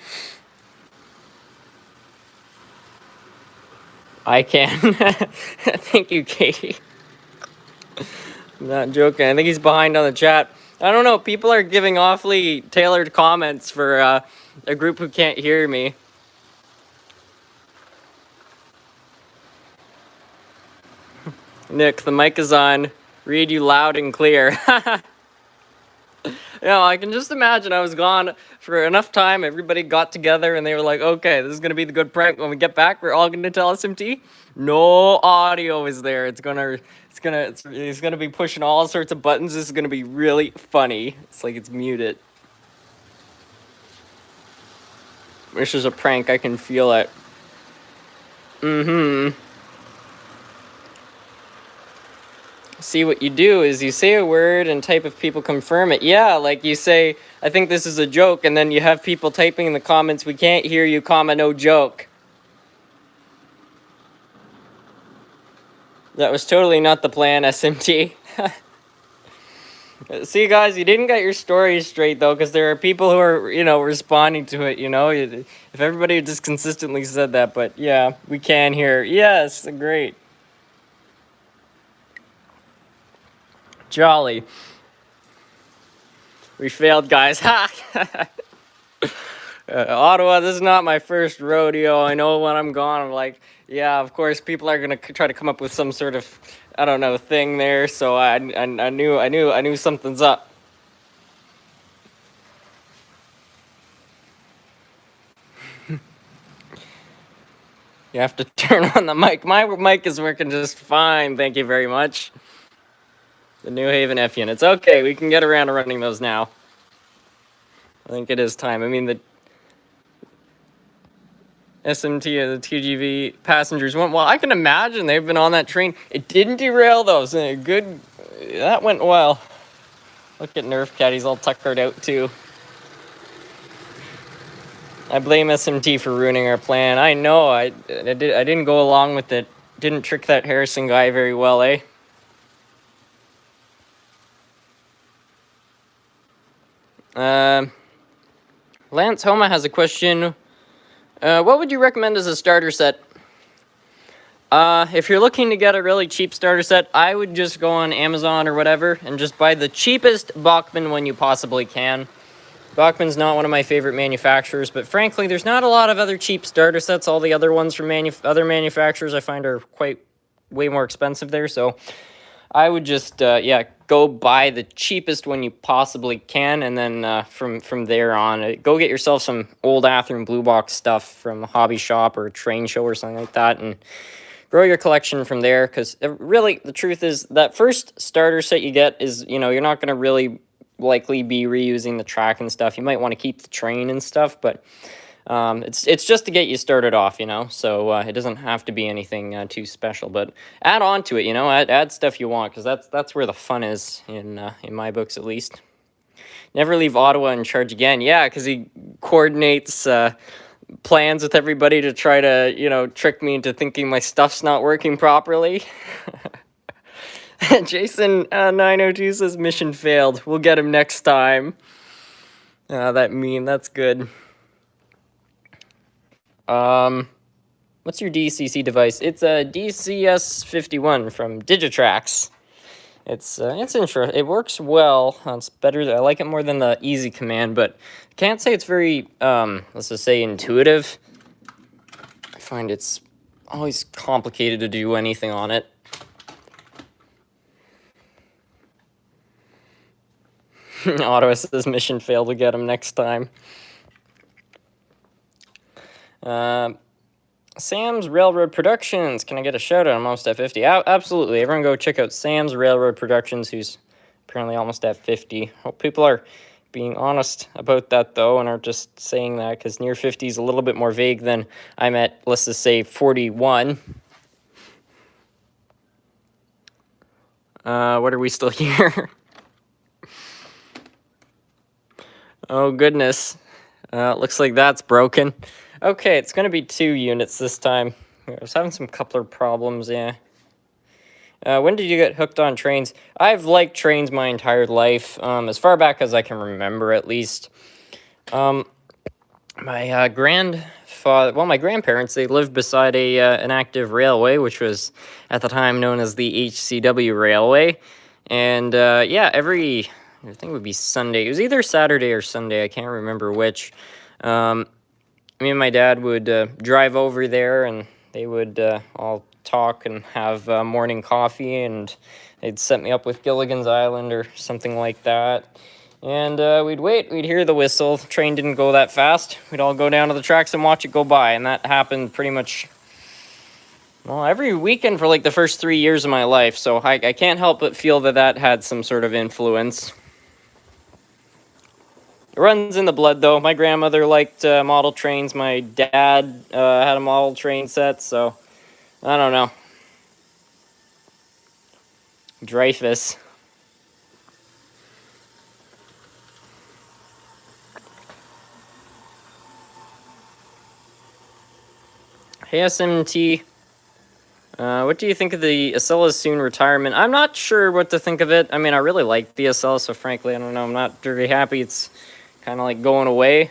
Speaker 1: I can. Thank you, Katie. I'm not joking. I think he's behind on the chat. I don't know. People are giving awfully tailored comments for a group who can't hear me. Nick, the mic is on. Read you loud and clear. You know, I can just imagine I was gone for enough time. Everybody got together and they were like, okay, this is going to be the good prank. When we get back, we're all going to tell SMT. No audio is there. He's gonna be pushing all sorts of buttons. This is going to be really funny. It's like it's muted. This is a prank. I can feel it. Mm-hmm. See, what you do is you say a word and type if people confirm it. Yeah, like you say, I think this is a joke, and then you have people typing in the comments, we can't hear you, comma, no joke. That was totally not the plan, SMT. See, guys, you didn't get your story straight, though, because there are people who are, you know, responding to it, you know? If everybody just consistently said that, but yeah, we can hear. Yes, great. Jolly. We failed, guys. Ha! Ottawa, this is not my first rodeo. I know when I'm gone, I'm like, yeah, of course, people are gonna try to come up with some sort of, I don't know, thing there. So I knew something's up. You have to turn on the mic. My mic is working just fine. Thank you very much. The New Haven F units. Okay, we can get around to running those now. I think it is time. I mean, the SMT and the TGV passengers went well. I can imagine they've been on that train. It didn't derail though. So good. That went well. Look at Nerf Cat. He's all tuckered out too. I blame SMT for ruining our plan. I know. I didn't go along with it. Didn't trick that Harrison guy very well, eh? Lance Homa has a question. What would you recommend as a starter set? If you're looking to get a really cheap starter set, I would just go on Amazon or whatever and just buy the cheapest Bachmann one you possibly can. Bachmann's not one of my favorite manufacturers, but frankly, there's not a lot of other cheap starter sets. All the other ones from other manufacturers I find are way more expensive there, so I would just, yeah, go buy the cheapest one you possibly can, and then from there on, go get yourself some old Athearn Blue Box stuff from a hobby shop or a train show or something like that, and grow your collection from there, because really, the truth is, that first starter set you get is, you know, you're not going to really likely be reusing the track and stuff. You might want to keep the train and stuff, but it's just to get you started off, you know, so it doesn't have to be anything too special, but add on to it, you know, add stuff you want, because that's where the fun is, in my books at least. Never leave Ottawa in charge again. Yeah, because he coordinates plans with everybody to try to, you know, trick me into thinking my stuff's not working properly. Jason 902 says mission failed. We'll get him next time. That meme, that's good. What's your DCC device? It's a DCS51 from Digitrax. It's interesting. It works well. It's better. I like it more than the Easy Command, but I can't say it's very, let's just say, intuitive. I find it's always complicated to do anything on it. Ottawa says mission failed. To get him next time. Sam's Railroad Productions. Can I get a shout out? I'm almost at 50. Absolutely. Everyone go check out Sam's Railroad Productions, who's apparently almost at 50. Hope people are being honest about that, though, and aren't just saying that, because near 50 is a little bit more vague than I'm at, let's just say, 41. What are we still here? Oh, goodness. Looks like that's broken. Okay, it's going to be 2 units this time. I was having some coupler problems, yeah. When did you get hooked on trains? I've liked trains my entire life, as far back as I can remember, at least. My grandparents, they lived beside an active railway, which was at the time known as the HCW Railway. And, yeah, I think it would be Sunday. It was either Saturday or Sunday. I can't remember which. Me and my dad would drive over there, and they would all talk and have morning coffee, and they'd set me up with Gilligan's Island or something like that. And we'd wait. We'd hear the whistle. The train didn't go that fast. We'd all go down to the tracks and watch it go by, and that happened pretty much, well, every weekend for like the first 3 years of my life. So I can't help but feel that had some sort of influence. It runs in the blood, though. My grandmother liked model trains. My dad had a model train set, so I don't know. Dreyfus. Hey, SMT. What do you think of the Acella's soon retirement? I'm not sure what to think of it. I mean, I really like the Acela, so frankly, I don't know. I'm not very happy it's kind of like going away.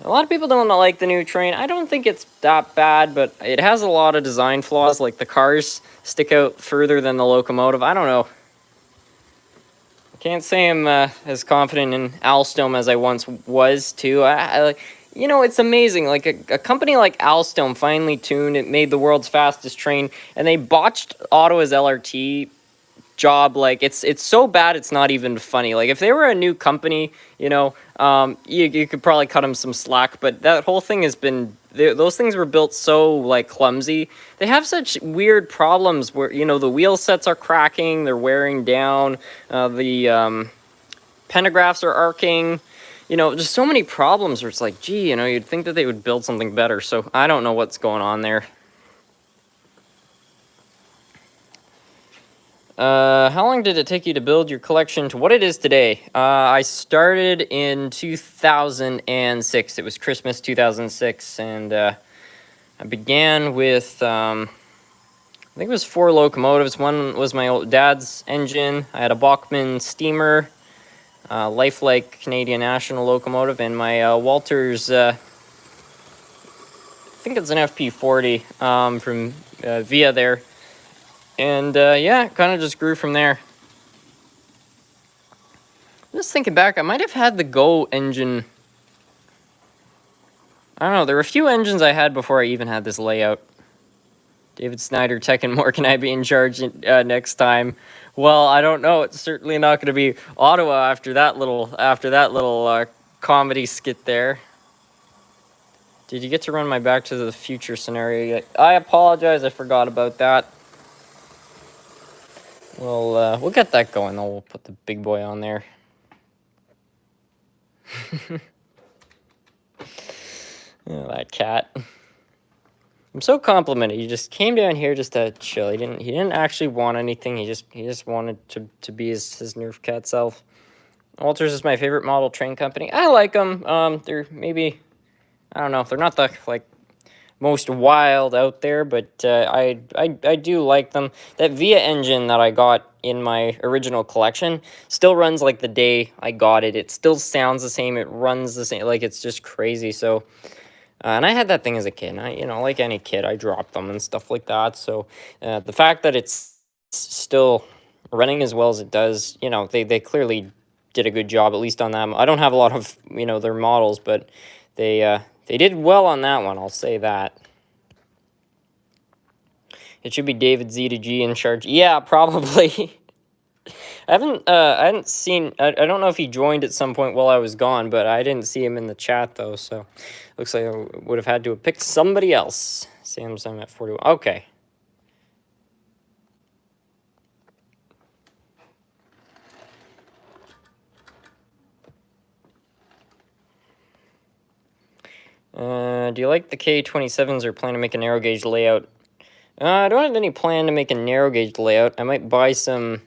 Speaker 1: A lot of people don't like the new train. I don't think it's that bad, but it has a lot of design flaws, like the cars stick out further than the locomotive. I don't know. I can't say I'm as confident in Alstom as I once was, too. You know, it's amazing. Like, a company like Alstom finally tuned, it made the world's fastest train, and they botched Ottawa's LRT job. Like, it's so bad it's not even funny. Like, if they were a new company, you know, you could probably cut them some slack, but that whole thing has been, those things were built so, like, clumsy. They have such weird problems where, you know, the wheel sets are cracking, they're wearing down, the pantographs are arcing, you know, just so many problems where it's like, gee, you know, you'd think that they would build something better. So I don't know what's going on there. How long did it take you to build your collection to what it is today? I started in 2006. It was Christmas 2006, and I began with, I think it was 4 locomotives. One was my old dad's engine. I had a Bachmann steamer, lifelike Canadian National locomotive, and my Walters, I think it's an FP40 from Via there. And, yeah, it kind of just grew from there. Just thinking back, I might have had the Go engine. I don't know, there were a few engines I had before I even had this layout. David Snyder, Tech and More, can I be in charge next time? Well, I don't know. It's certainly not going to be Ottawa after that little comedy skit there. Did you get to run my Back to the Future scenario yet? I apologize, I forgot about that. We'll get that going, though. We'll put the big boy on there. Oh, that cat. I'm so complimented. He just came down here just to chill. He didn't actually want anything. He just wanted to be his Nerf Cat self. Walters is my favorite model train company. I like them. They're maybe I don't know. They're not the, like, most wild out there, but I do like them. That Via engine that I got in my original collection still runs like the day I got it. It still sounds the same. It runs the same. Like, it's just crazy. So, and I had that thing as a kid. And I, you know, like any kid, I dropped them and stuff like that. So, the fact that it's still running as well as it does, you know, they clearly did a good job, at least on them. I don't have a lot of, you know, their models, but they did well on that one, I'll say that. It should be David Z to G in charge. Yeah, probably. I hadn't seen, I don't know if he joined at some point while I was gone, but I didn't see him in the chat, though, so looks like I would have had to have picked somebody else. Samsung at 41. Okay. Do you like the K27s or plan to make a narrow gauge layout? I don't have any plan to make a narrow gauge layout. I might buy some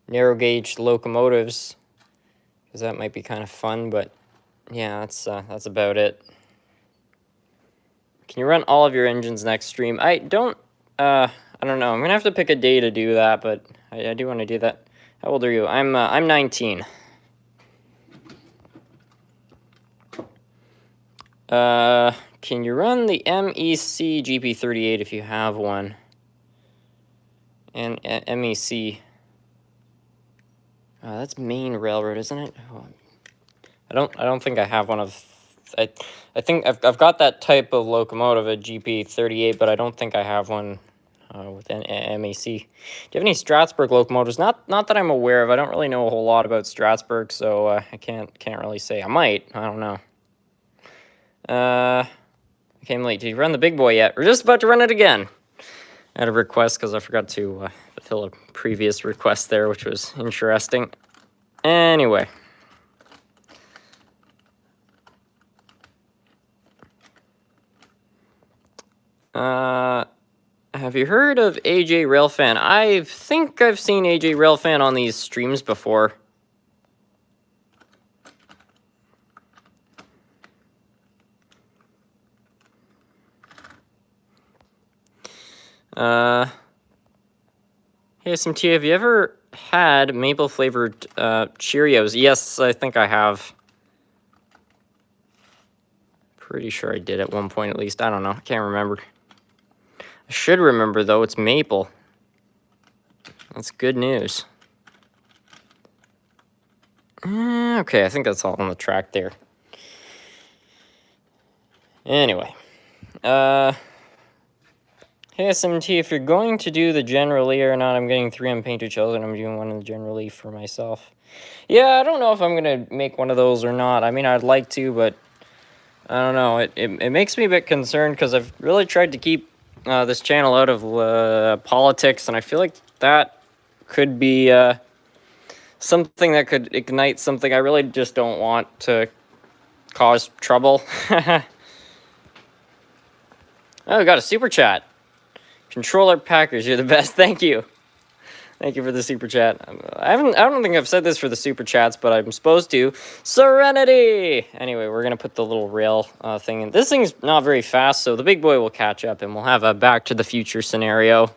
Speaker 1: narrow gauge locomotives, because that might be kind of fun, but yeah, that's about it. Can you run all of your engines next stream? I don't know. I'm gonna have to pick a day to do that, but I do want to do that. How old are you? I'm 19. Can you run the MEC GP38 if you have one? And MEC. That's Maine Railroad, isn't it? Oh, I don't think I have one of. I think I've got that type of locomotive, a GP38, but I don't think I have one with an MEC. Do you have any Strasbourg locomotives? Not that I'm aware of. I don't really know a whole lot about Strasbourg, so I can't really say. I might. I don't know. I came late. Did you run the big boy yet? We're just about to run it again. I had a request because I forgot to fulfill a previous request there, which was interesting. Anyway. Have you heard of AJ Railfan? I think I've seen AJ Railfan on these streams before. Hey, SMT, have you ever had maple-flavored Cheerios? Yes, I think I have. Pretty sure I did at one point, at least. I don't know. I can't remember. I should remember, though. It's maple. That's good news. Okay, I think that's all on the track there. Anyway. Hey, SMT, if you're going to do the generally or not, I'm getting 3 unpainted shells, and I'm doing one in the generally for myself. Yeah, I don't know if I'm going to make one of those or not. I mean, I'd like to, but I don't know. It makes me a bit concerned because I've really tried to keep this channel out of politics, and I feel like that could be something that could ignite something I really just don't want to cause trouble. Oh, we got a super chat. Controller Packers, you're the best. Thank you. Thank you for the super chat. I don't think I've said this for the super chats, but I'm supposed to. Serenity! Anyway, we're going to put the little rail thing in. This thing's not very fast, so the big boy will catch up, and we'll have a Back to the Future scenario.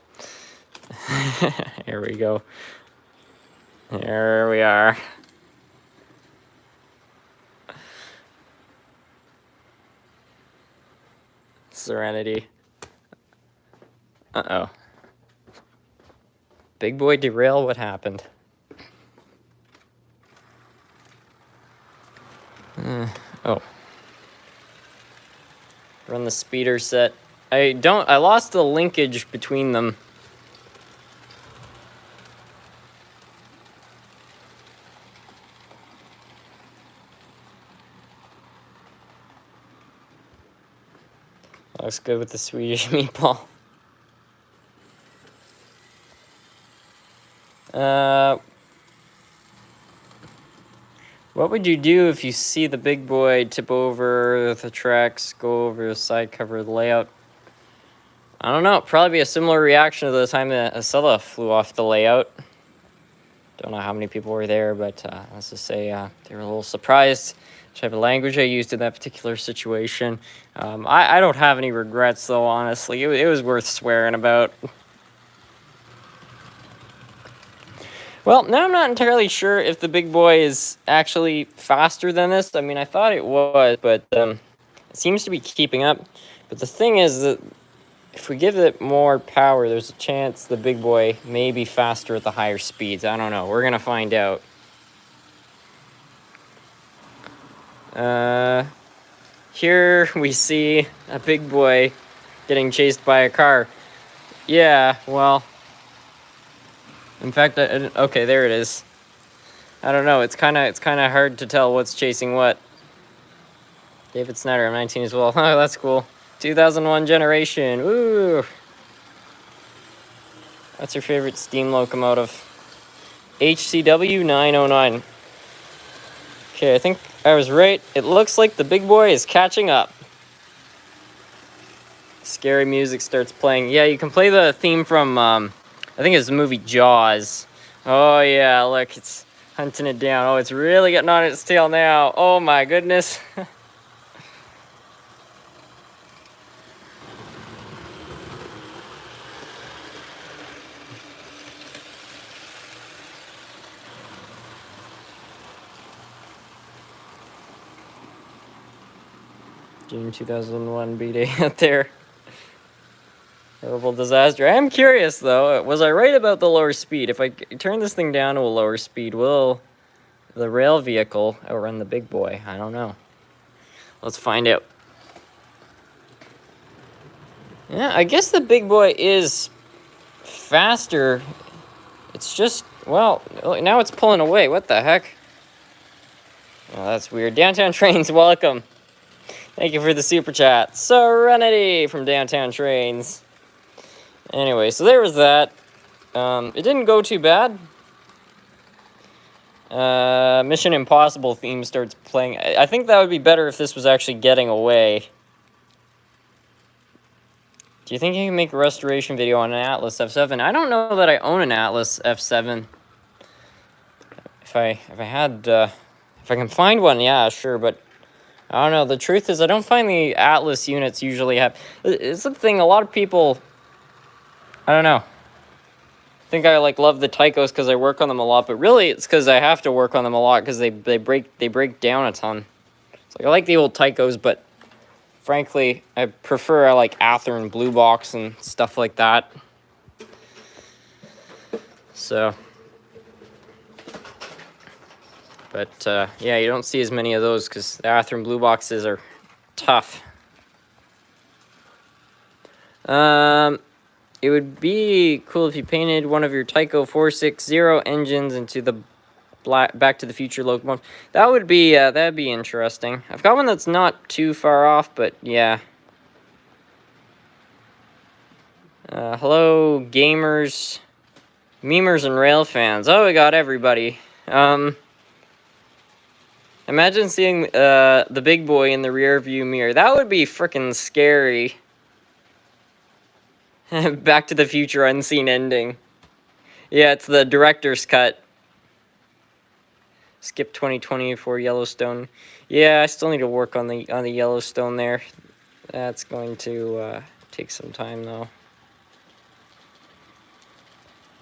Speaker 1: Here we go. Here we are. Serenity. Uh-oh. Big boy derail, what happened? Oh. Run the speeder set. I lost the linkage between them. Looks good with the Swedish meatball. What would you do if you see the big boy tip over the tracks, go over the side cover of the layout? I don't know. Probably be a similar reaction to the time that Acela flew off the layout. Don't know how many people were there, but let's just say they were a little surprised what type of language I used in that particular situation. I don't have any regrets, though, honestly. It was worth swearing about. Well, now I'm not entirely sure if the big boy is actually faster than this. I mean, I thought it was, but it seems to be keeping up. But the thing is that if we give it more power, there's a chance the big boy may be faster at the higher speeds. I don't know. We're going to find out. Here we see a big boy getting chased by a car. Yeah, well... In fact, okay, there it is. I don't know. It's kind of hard to tell what's chasing what. David Snyder, I'm 19 as well. Oh, that's cool. 2001 generation. Ooh. What's your favorite steam locomotive? HCW 909. Okay, I think I was right. It looks like the big boy is catching up. Scary music starts playing. Yeah, you can play the theme from, I think it's the movie Jaws. Oh, yeah, look, it's hunting it down. Oh, it's really getting on its tail now. Oh, my goodness. June 2001 B-Day out there. Horrible disaster. I am curious, though. Was I right about the lower speed? If I turn this thing down to a lower speed, will the rail vehicle outrun the big boy? I don't know. Let's find out. Yeah, I guess the big boy is faster. It's just, well, now it's pulling away. What the heck? Oh, that's weird. Downtown Trains, welcome. Thank you for the super chat. Serenity from Downtown Trains. Anyway, so there was that. It didn't go too bad. Mission Impossible theme starts playing. I think that would be better if this was actually getting away. Do you think you can make a restoration video on an Atlas F7? I don't know that I own an Atlas F7. If I can find one, yeah, sure, but I don't know. The truth is, I don't find the Atlas units usually have... It's the thing, a lot of people... I don't know. I think I love the Tychos because I work on them a lot, but really it's because I have to work on them a lot because they break down a ton. It's like I like the old Tychos, but frankly, I prefer Athearn Blue Box and stuff like that. So, but yeah, you don't see as many of those because the Athearn Blue Boxes are tough. It would be cool if you painted one of your Tycho 460 engines into the Back to the Future locomotive. That would be that'd be interesting. I've got one that's not too far off, but yeah. Hello, gamers, memers, and rail fans. Oh, we got everybody. Imagine seeing the big boy in the rear view mirror. That would be freaking scary. Back to the Future unseen ending. Yeah, it's the director's cut. Skip 2020 for Yellowstone. Yeah, I still need to work on the Yellowstone there. That's going to take some time though.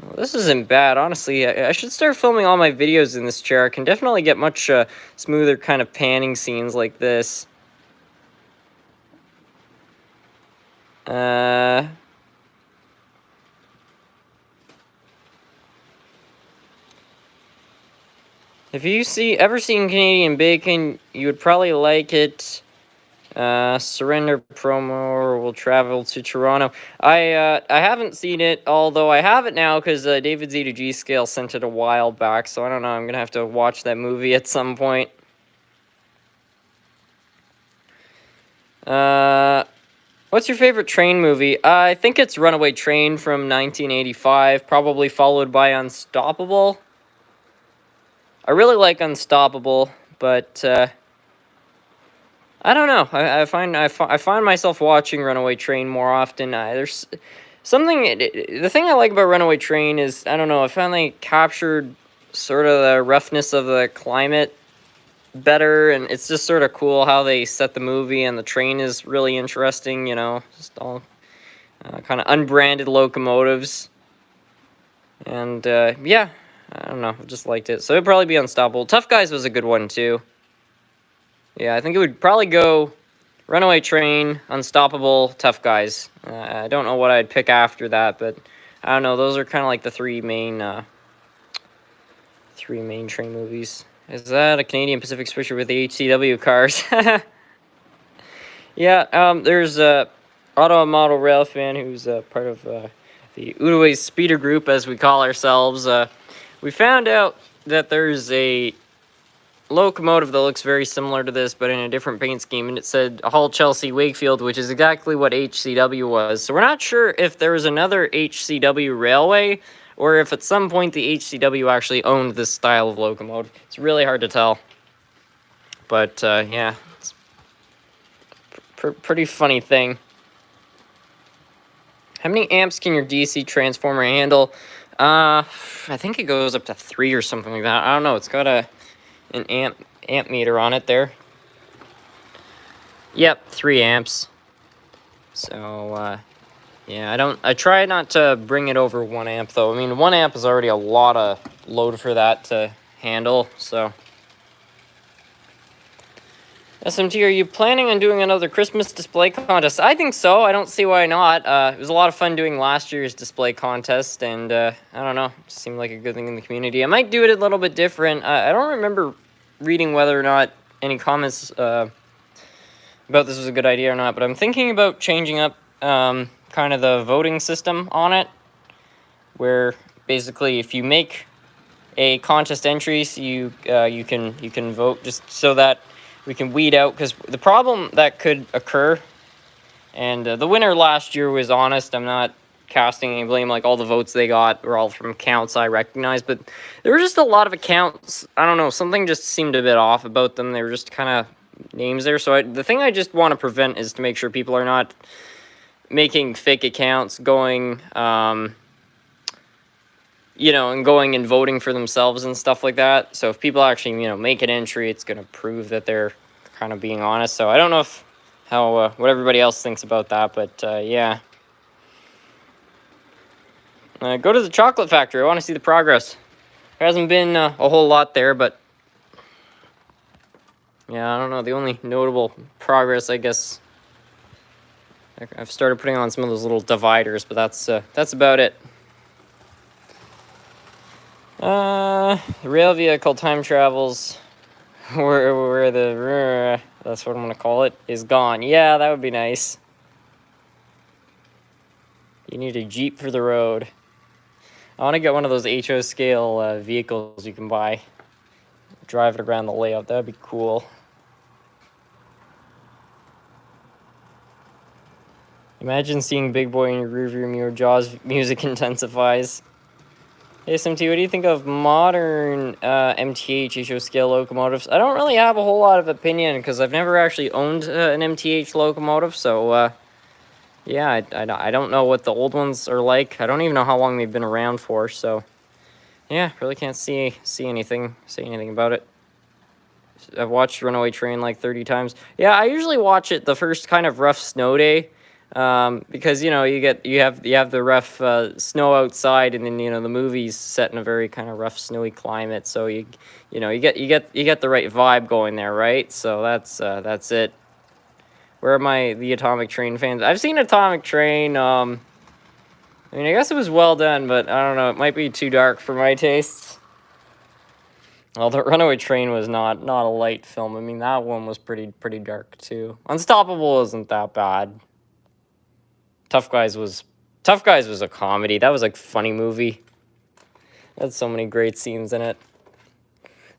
Speaker 1: Well, this isn't bad, honestly. I should start filming all my videos in this chair. I can definitely get much smoother kind of panning scenes like this. If you ever seen Canadian Bacon, you would probably like it. Surrender promo or we'll travel to Toronto. I haven't seen it, although I have it now because David Z to G Scale sent it a while back, so I don't know. I'm going to have to watch that movie at some point. What's your favorite train movie? I think it's Runaway Train from 1985, probably followed by Unstoppable. I really like Unstoppable, but I don't know. I find myself watching Runaway Train more often. There's something. The thing I like about Runaway Train is I don't know. I found they captured sort of the roughness of the climate better, and it's just sort of cool how they set the movie, and the train is really interesting, you know, just all kind of unbranded locomotives. And yeah, I don't know, I just liked it. So it'd probably be Unstoppable. Tough Guys was a good one too. Yeah, I think it would probably go Runaway Train, Unstoppable, Tough Guys. I don't know what I'd pick after that, but I don't know. Those are kind of like the three main train movies. Is that a Canadian Pacific switcher with the HCW cars? Yeah, there's a Auto Model Rail fan who's part of the Outaouais Speeder Group, as we call ourselves. We found out that there's a locomotive that looks very similar to this, but in a different paint scheme, and it said Hull, Chelsea, Wakefield, which is exactly what HCW was. So we're not sure if there was another HCW railway, or if at some point the HCW actually owned this style of locomotive. It's really hard to tell. But yeah, it's pretty funny thing. How many amps can your DC transformer handle? I think it goes up to 3 or something like that. I don't know. It's got an amp meter on it there. Yep, 3 amps. So yeah, I try not to bring it over 1 amp though. I mean, 1 amp is already a lot of load for that to handle. So SMT, are you planning on doing another Christmas display contest? I think so. I don't see why not. It was a lot of fun doing last year's display contest, and I don't know, it seemed like a good thing in the community. I might do it a little bit different. I don't remember reading whether or not any comments about this was a good idea or not, but I'm thinking about changing up kind of the voting system on it, where basically if you make a contest entry, so you can vote, just so that we can weed out, because the problem that could occur, and the winner last year was honest. I'm not casting any blame. Like, all the votes they got were all from accounts I recognize, but there were just a lot of accounts. I don't know, something just seemed a bit off about them. They were just kind of names there. So the thing I just want to prevent is to make sure people are not making fake accounts, going you know, and going and voting for themselves and stuff like that. So if people actually, you know, make an entry, it's going to prove that they're kind of being honest. So I don't know how what everybody else thinks about that, but yeah. Go to the chocolate factory. I want to see the progress. There hasn't been a whole lot there, but yeah, I don't know. The only notable progress, I guess, I've started putting on some of those little dividers, but that's about it. The rail vehicle time travels, where the, that's what I'm going to call it, is gone. Yeah, that would be nice. You need a Jeep for the road. I want to get one of those HO scale vehicles you can buy. Drive it around the layout. That would be cool. Imagine seeing Big Boy in your rearview mirror. Jaws music intensifies. Hey, SMT, what do you think of modern MTH HO scale locomotives? I don't really have a whole lot of opinion, because I've never actually owned an MTH locomotive, so yeah, I don't know what the old ones are like. I don't even know how long they've been around for, so yeah, really can't say anything about it. I've watched Runaway Train like 30 times. Yeah, I usually watch it the first kind of rough snow day. Because, you know, you have the rough snow outside, and then, you know, the movie's set in a very kind of rough snowy climate, so you get the right vibe going there, right? So that's it. Where are the Atomic Train fans? I've seen Atomic Train. I mean, I guess it was well done, but I don't know, it might be too dark for my tastes. Although Runaway Train was not a light film. I mean, that one was pretty dark too. Unstoppable isn't that bad. Tough Guys was a comedy. That was like a funny movie. It had so many great scenes in it.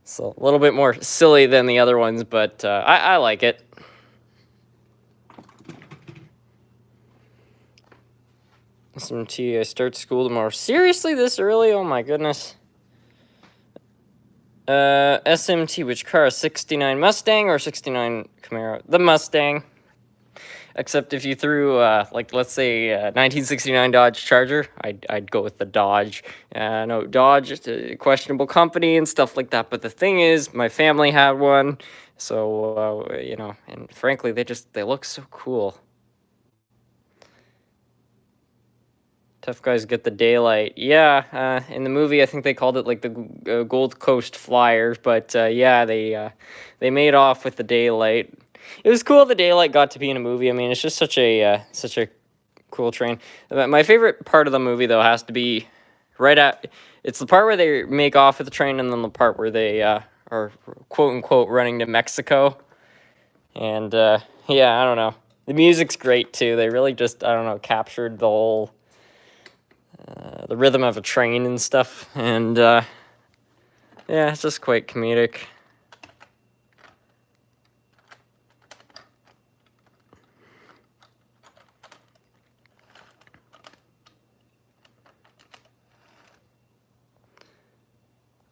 Speaker 1: So a little bit more silly than the other ones, but I like it. SMT, I start school tomorrow. Seriously, this early? Oh my goodness. SMT, which car? 69 Mustang or 69 Camaro? The Mustang. Except if you threw, like, let's say, 1969 Dodge Charger, I'd go with the Dodge. No, Dodge is a questionable company and stuff like that. But the thing is, my family had one, so, you know, and frankly, they look so cool. Tough guys get the daylight. Yeah, in the movie, I think they called it like the Gold Coast Flyers, but yeah, they made off with the daylight. It was cool the daylight got to be in a movie. I mean, it's just such a cool train. My favorite part of the movie though has to be it's the part where they make off with the train, and then the part where they are quote unquote running to Mexico. And yeah, I don't know. The music's great too. They really just, I don't know, captured the whole the rhythm of a train and stuff, and yeah, it's just quite comedic.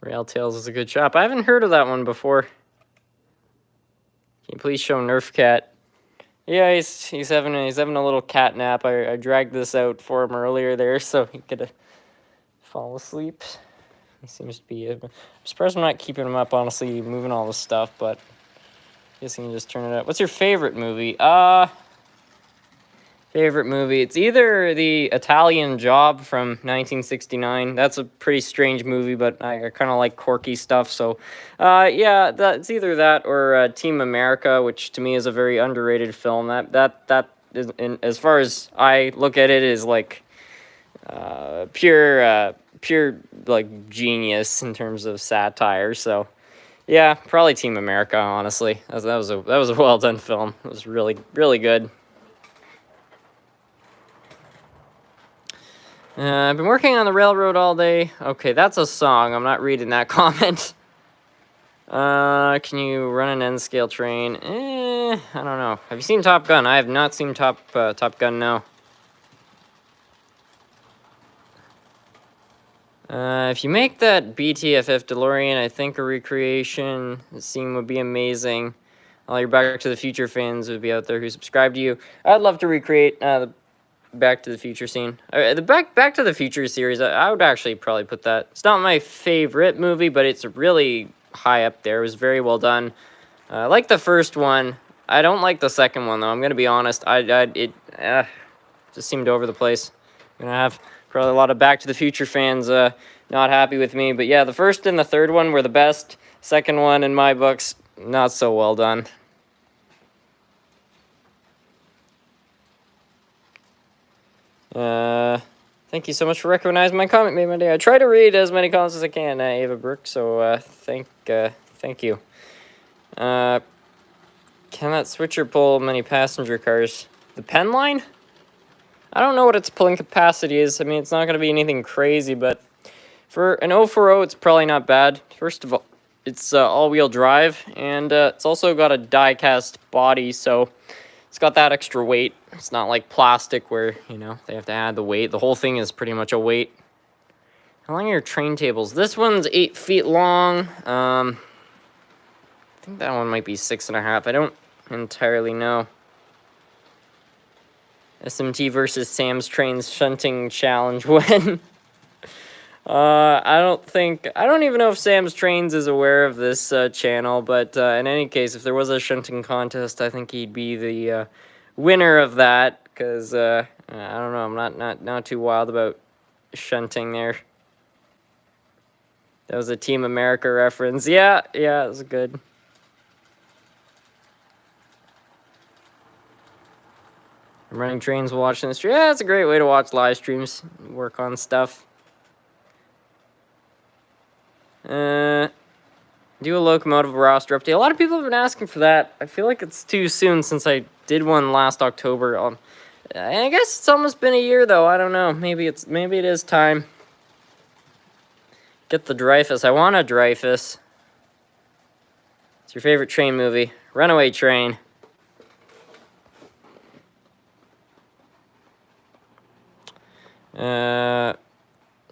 Speaker 1: Rail Tales is a good shop. I haven't heard of that one before. Can you please show Nerf Cat? Yeah, he's having a little cat nap. I dragged this out for him earlier there, so he could fall asleep. He seems to be. I'm surprised I'm not keeping him up. Honestly, moving all this stuff, but I guess he can just turn it up. What's your favorite movie? Favorite movie? It's either The Italian Job from 1969. That's a pretty strange movie, but I kind of like quirky stuff. So, yeah, it's either that or Team America, which to me is a very underrated film. That is, as far as I look at it, is like pure like genius in terms of satire. So, yeah, probably Team America. Honestly, that was a well done film. It was really good. I've been working on the railroad all day. Okay, that's a song. I'm not reading that comment. Can you run an N-scale train? I don't know. Have you seen Top Gun? I have not seen Top Gun, no. If you make that BTFF DeLorean, I think a recreation scene would be amazing. All your Back to the Future fans would be out there who subscribe to you. I'd love to recreate the Back to the Future scene. The Back to the Future series, I would actually probably put that. It's not my favorite movie, but it's really high up there. It was very well done. I like the first one. I don't like the second one, though. I'm going to be honest. It just seemed over the place. I'm going to have probably a lot of Back to the Future fans not happy with me. But yeah, the first and the third one were the best. Second one, in my books, not so well done. Thank you so much for recognizing my comment. Made my day. I try to read as many comments as I can, Ava Brooke. So thank you. Can that switcher pull many passenger cars? The Penn line? I don't know what its pulling capacity is. I mean, it's not going to be anything crazy, but for an 040, it's probably not bad. First of all, it's all-wheel drive, and it's also got a die-cast body, so it's got that extra weight. It's not like plastic where, you know, they have to add the weight. The whole thing is pretty much a weight. How long are your train tables? This one's 8 feet long. I think that one might be 6.5. I don't entirely know. SMT versus Sam's Trains shunting challenge when? I don't even know if Sam's Trains is aware of this channel, but in any case, if there was a shunting contest, I think he'd be the winner of that, because I don't know, I'm not too wild about shunting there. That was a Team America reference. Yeah, it was good. I'm running trains while watching the stream. Yeah, it's a great way to watch live streams, work on stuff. Do a locomotive roster update. A lot of people have been asking for that. I feel like it's too soon since I did one last October. I guess it's almost been a year though. I don't know. Maybe it is time. Get the Dreyfus. I want a Dreyfus. What's your favorite train movie? Runaway Train.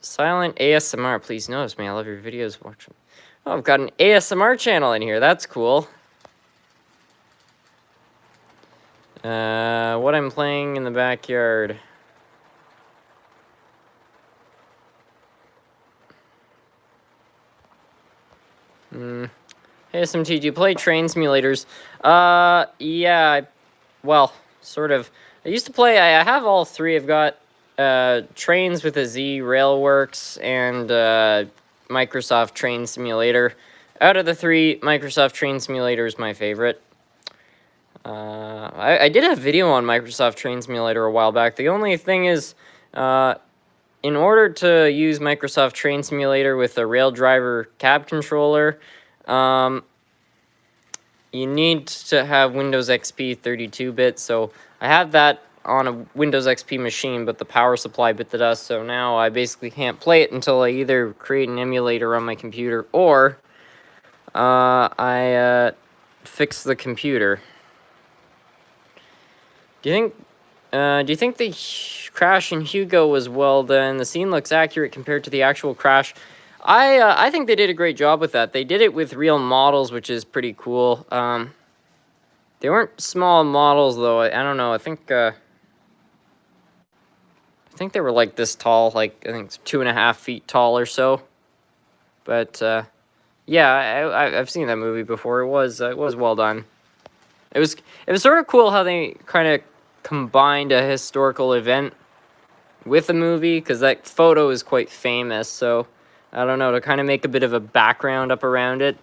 Speaker 1: Silent ASMR. Please notice me. I love your videos. Watch them. Oh, I've got an ASMR channel in here. That's cool. What I'm playing in the backyard. Hey, SMT, do you play train simulators? Yeah, well, sort of. I used to play, I have all three. I've got Trains with a Z, Railworks, and Microsoft Train Simulator. Out of the three, Microsoft Train Simulator is my favorite. I did a video on Microsoft Train Simulator a while back. The only thing is, in order to use Microsoft Train Simulator with a rail driver cab controller, you need to have Windows XP 32-bit, so I have that on a Windows XP machine, but the power supply bit the dust, so now I basically can't play it until I either create an emulator on my computer or I fix the computer. Do you think the crash in Hugo was well done? The scene looks accurate compared to the actual crash. I think they did a great job with that. They did it with real models, which is pretty cool. They weren't small models though. I don't know. I think they were like this tall, like I think 2.5 feet tall or so. But yeah, I've seen that movie before. It was well done. It was sort of cool how they kind of combined a historical event with a movie, because that photo is quite famous. So I don't know, to kind of make a bit of a background up around it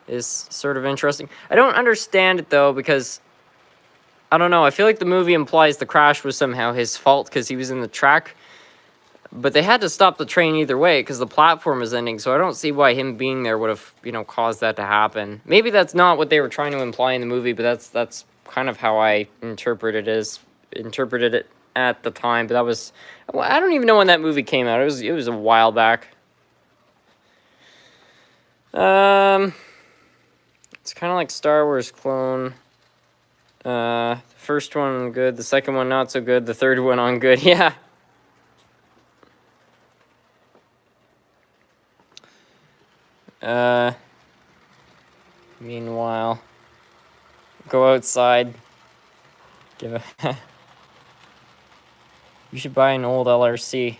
Speaker 1: is sort of interesting. I don't understand it though, because I don't know, I feel like the movie implies the crash was somehow his fault because he was in the track. But they had to stop the train either way because the platform is ending, so I don't see why him being there would have, you know, caused that to happen. Maybe that's not what they were trying to imply in the movie, but that's kind of how I interpreted it at the time. But that was, well, I don't even know when that movie came out. It was a while back. It's kind of like Star Wars clone. The first one good, the second one not so good, the third one on good. Yeah. Meanwhile, go outside. You should buy an old LRC.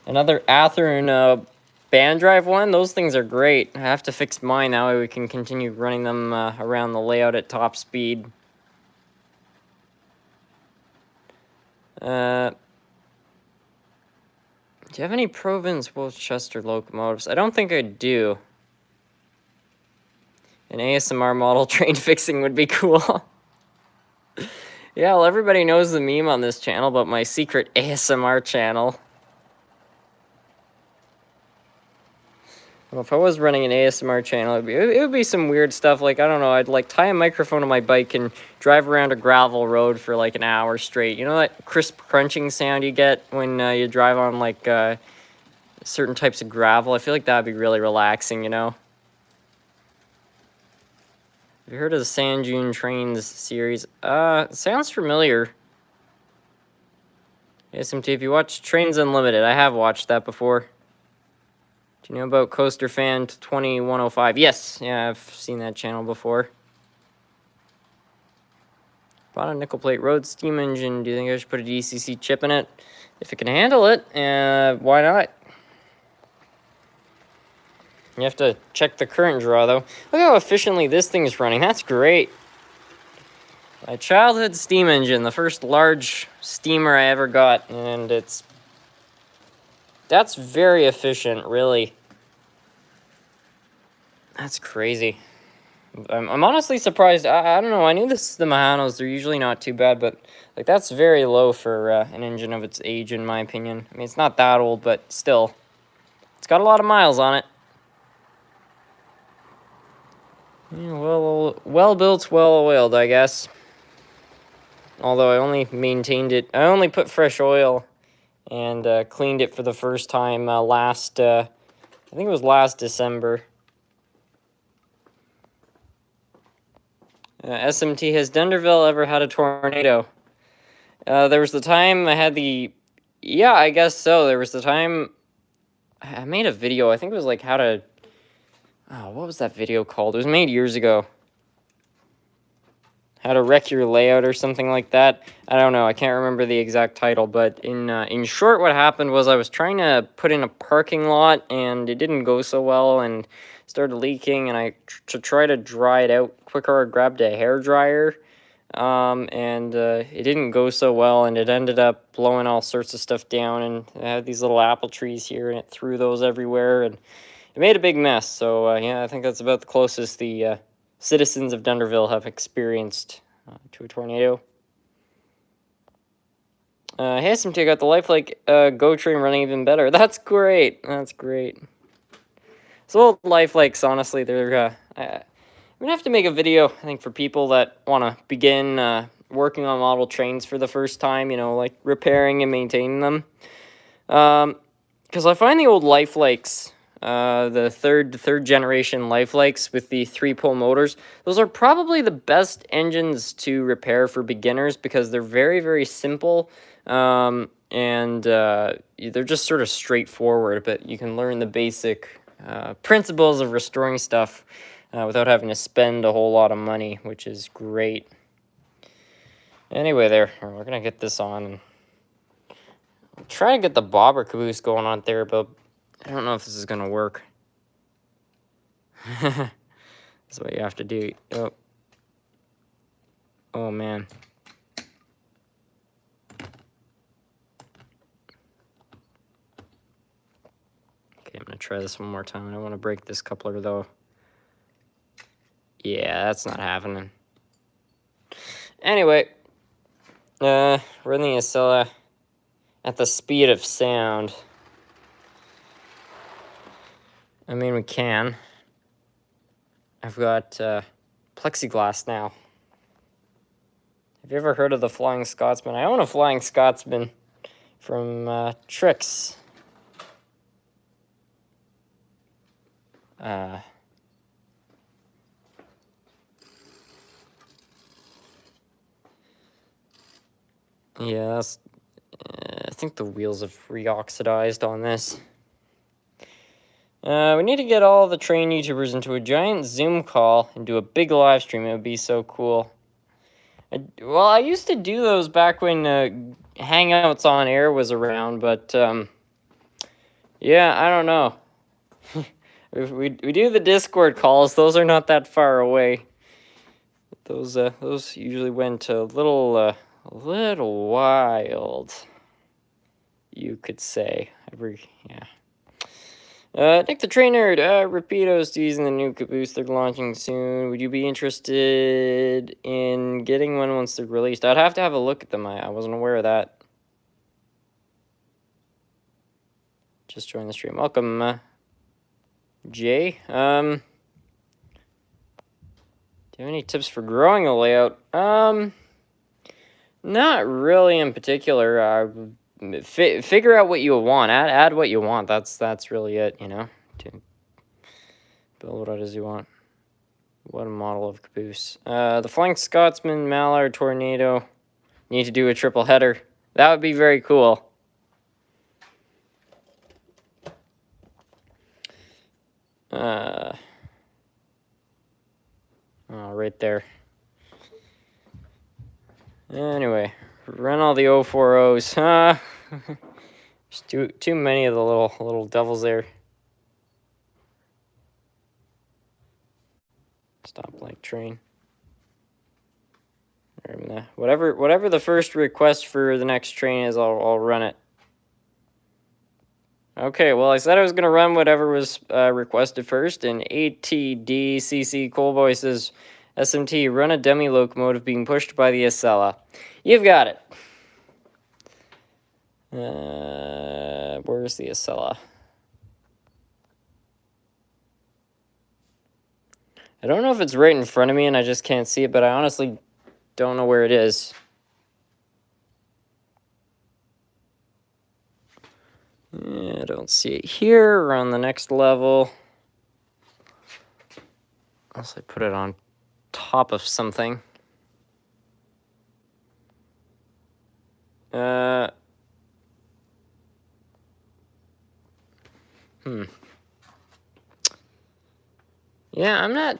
Speaker 1: Another Athearn band drive one. Those things are great. I have to fix mine, that way we can continue running them around the layout at top speed. Do you have any Provence Worcester locomotives? I don't think I do. An ASMR model train fixing would be cool. Yeah, well, everybody knows the meme on this channel about my secret ASMR channel. Well, if I was running an ASMR channel, it would be some weird stuff. Like, I don't know, I'd like tie a microphone to my bike and drive around a gravel road for like an hour straight. You know that crisp crunching sound you get when you drive on like certain types of gravel? I feel like that would be really relaxing, you know? Have you heard of the Sand Dune Trains series? It sounds familiar. SMT, if you watch Trains Unlimited, I have watched that before. Do you know about Coaster Fan 2105? Yes, yeah, I've seen that channel before. Bought a nickel plate road steam engine. Do you think I should put a DCC chip in it? If it can handle it, why not? You have to check the current draw, though. Look how efficiently this thing is running. That's great. My childhood steam engine, the first large steamer I ever got, and that's very efficient, really. That's crazy. I'm honestly surprised. I don't know. I knew the Mahanos, they're usually not too bad, but like that's very low for an engine of its age, in my opinion. I mean, it's not that old, but still. It's got a lot of miles on it. Yeah, well built, well oiled, I guess. Although I only maintained it. I only put fresh oil and cleaned it for the first time I think it was last December. SMT, has Dunderville ever had a tornado? There was the time I had yeah, I guess so. There was the time I made a video. I think it was like how to, what was that video called? It was made years ago. how to wreck your layout or something like that. I don't know. I can't remember the exact title, but in short, what happened was I was trying to put in a parking lot, and it didn't go so well, and started leaking. And to try to dry it out quicker, I grabbed a hair dryer, and it didn't go so well, and it ended up blowing all sorts of stuff down. And I had these little apple trees here, and it threw those everywhere, and it made a big mess. So yeah, I think that's about the closest the citizens of Dunderville have experienced to a tornado. Hey, SMT, got the lifelike Go train running even better. That's great. That's great. So old lifelikes, honestly, they're... I'm going to have to make a video, I think, for people that want to begin working on model trains for the first time, you know, like repairing and maintaining them. Because I find the old lifelikes... the third generation lifelikes with the 3-pole motors, those are probably the best engines to repair for beginners because they're very, very simple, and they're just sort of straightforward, but you can learn the basic principles of restoring stuff without having to spend a whole lot of money, which is great. Anyway, we're gonna get this on and try to get the bobber caboose going on there, but I don't know if this is going to work. That's what you have to do. Oh, man. Okay, I'm going to try this one more time. I don't want to break this coupler, though. Yeah, that's not happening. Anyway, running the Acela at the speed of sound. I mean, we can. I've got plexiglass now. Have you ever heard of the Flying Scotsman? I own a Flying Scotsman from Csx. Yeah, I think the wheels have re-oxidized on this. We need to get all the train YouTubers into a giant Zoom call and do a big live stream. It would be so cool. Well, I used to do those back when Hangouts on Air was around, but yeah, I don't know. we do the Discord calls. Those are not that far away. Those usually went a little wild, you could say. Yeah. Nick the Trainer, Rapido's using the new Caboose they're launching soon. Would you be interested in getting one once they're released? I'd have to have a look at them. I wasn't aware of that. Just joined the stream. Welcome, Jay. Do you have any tips for growing a layout? Not really in particular. Figure out what you want. Add what you want. That's really it, you know. To build what it is you want. What a model of Caboose. The Flying Scotsman, Mallard, Tornado. Need to do a triple header. That would be very cool. Oh, right there. Anyway, run all the 040s. There's too many of the little devils there. Stoplight train. Whatever the first request for the next train is, I'll run it. Okay, well, I said I was going to run whatever was requested first, and ATDCC Coalboy says, SMT, run a dummy locomotive being pushed by the Acela. You've got it. Where's the Acela? I don't know if it's right in front of me and I just can't see it, but I honestly don't know where it is. I don't see it here or on the next level. Unless I put it on top of something. Yeah, I'm not...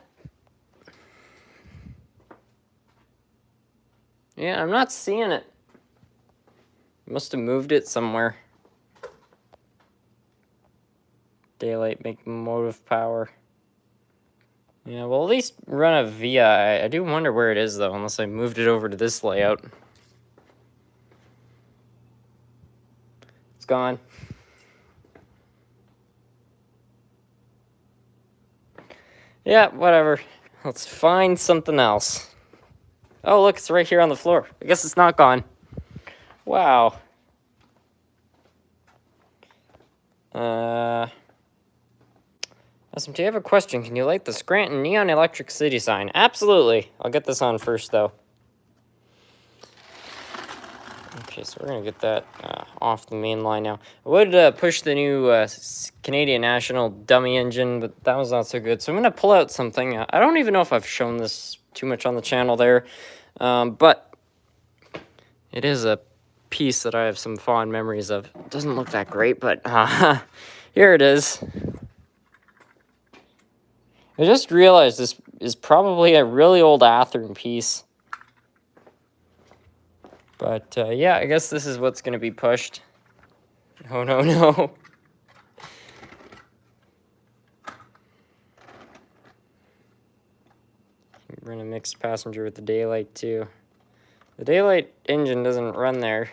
Speaker 1: Yeah, I'm not seeing it. Must have moved it somewhere. Daylight make motive power. Yeah, well, at least run a VI. I do wonder where it is, though, unless I moved it over to this layout. It's gone. Yeah, whatever. Let's find something else. Oh, look, it's right here on the floor. I guess it's not gone. Wow. SMT, I have a question. Can you light the Scranton Neon Electric City sign? Absolutely. I'll get this on first, though. Okay, so we're going to get that off the main line now. I would push the new Canadian National dummy engine, but that was not so good. So I'm going to pull out something. I don't even know if I've shown this too much on the channel there, but it is a piece that I have some fond memories of. It doesn't look that great, but here it is. I just realized this is probably a really old Athearn piece. But, yeah, I guess this is what's going to be pushed. Oh, no, no. Run a mixed passenger with the daylight, too. The daylight engine doesn't run there.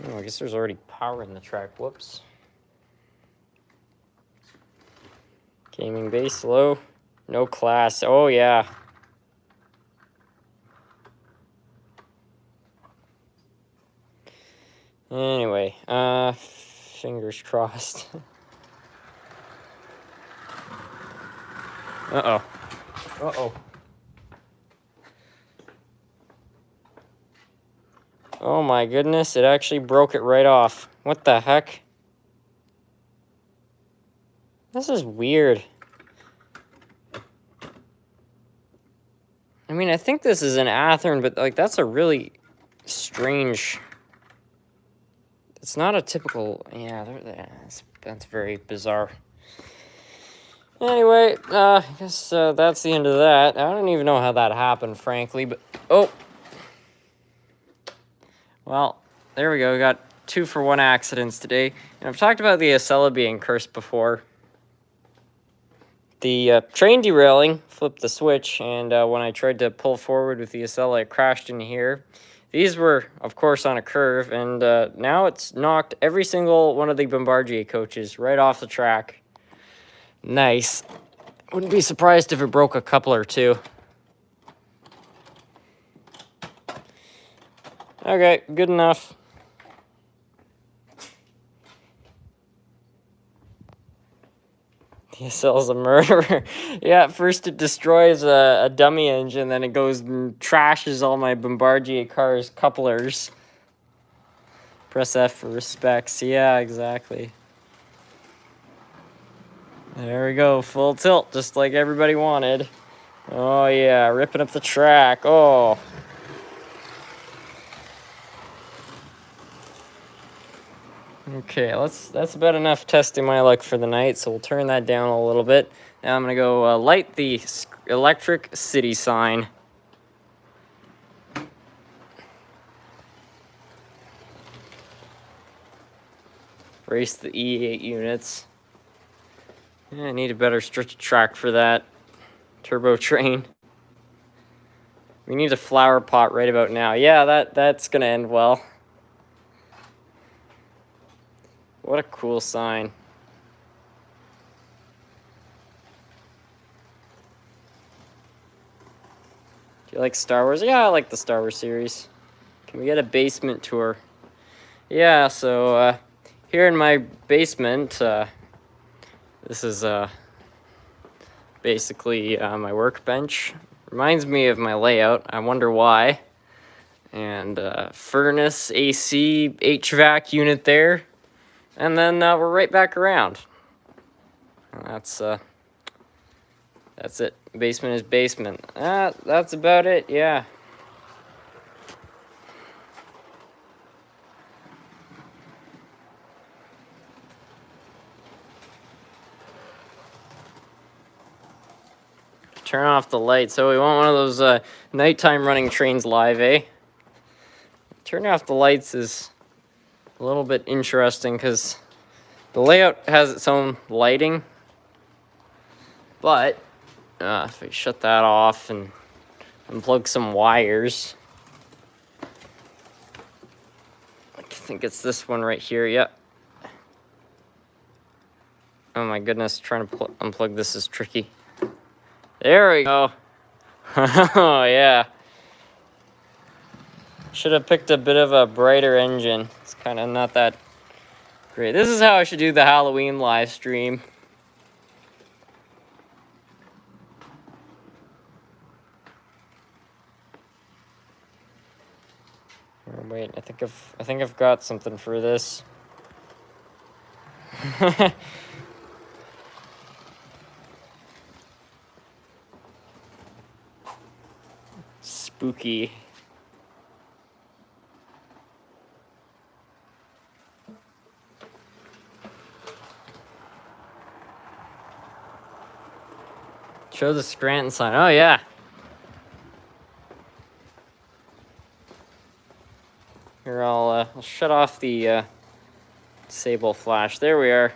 Speaker 1: Oh, I guess there's already power in the track. Whoops. Gaming base low. No class. Oh, yeah. Anyway, fingers crossed. Uh-oh. Uh-oh. Oh my goodness, it actually broke it right off. What the heck? This is weird. I mean, I think this is an Athearn, but, like, that's a really strange... It's not a typical... Yeah, that's very bizarre. Anyway, I guess that's the end of that. I don't even know how that happened, frankly, but... Oh! Well, there we go. We got 2-for-1 accidents today. And I've talked about the Acela being cursed before. The train derailing flipped the switch, and when I tried to pull forward with the Acela, it crashed in here. These were, of course, on a curve, and now it's knocked every single one of the Bombardier coaches right off the track. Nice. Wouldn't be surprised if it broke a couple or two. Okay, good enough. The Acela's a murderer. Yeah, first it destroys a dummy engine, then it goes and trashes all my Bombardier cars' couplers. Press F for respects. Yeah, exactly. There we go, full tilt, just like everybody wanted. Oh yeah, ripping up the track. Oh. Okay, that's about enough testing my luck for the night, so we'll turn that down a little bit. Now I'm going to go light the electric city sign. Brace the E8 units. Yeah, I need a better stretch track for that. Turbo train. We need a flower pot right about now. Yeah, that's going to end well. What a cool sign. Do you like Star Wars? Yeah, I like the Star Wars series. Can we get a basement tour? Yeah, so here in my basement, this is basically my workbench. Reminds me of my layout. I wonder why. And furnace, AC, HVAC unit there. And then we're right back around. That's it. Basement is basement. That's about it, yeah. turn off the light. So we want one of those nighttime running trains live, eh? Turning off the lights is a little bit interesting because the layout has its own lighting. But if we shut that off and unplug some wires, I think it's this one right here. Yep. Oh my goodness, trying to unplug this is tricky. There we go. Oh yeah. Should have picked a bit of a brighter engine. It's kind of not that great. This is how I should do the Halloween live stream. Oh, wait, I think I've got something for this. Spooky. Show the Scranton sign. Oh yeah. Here, I'll shut off the disable flash. There we are.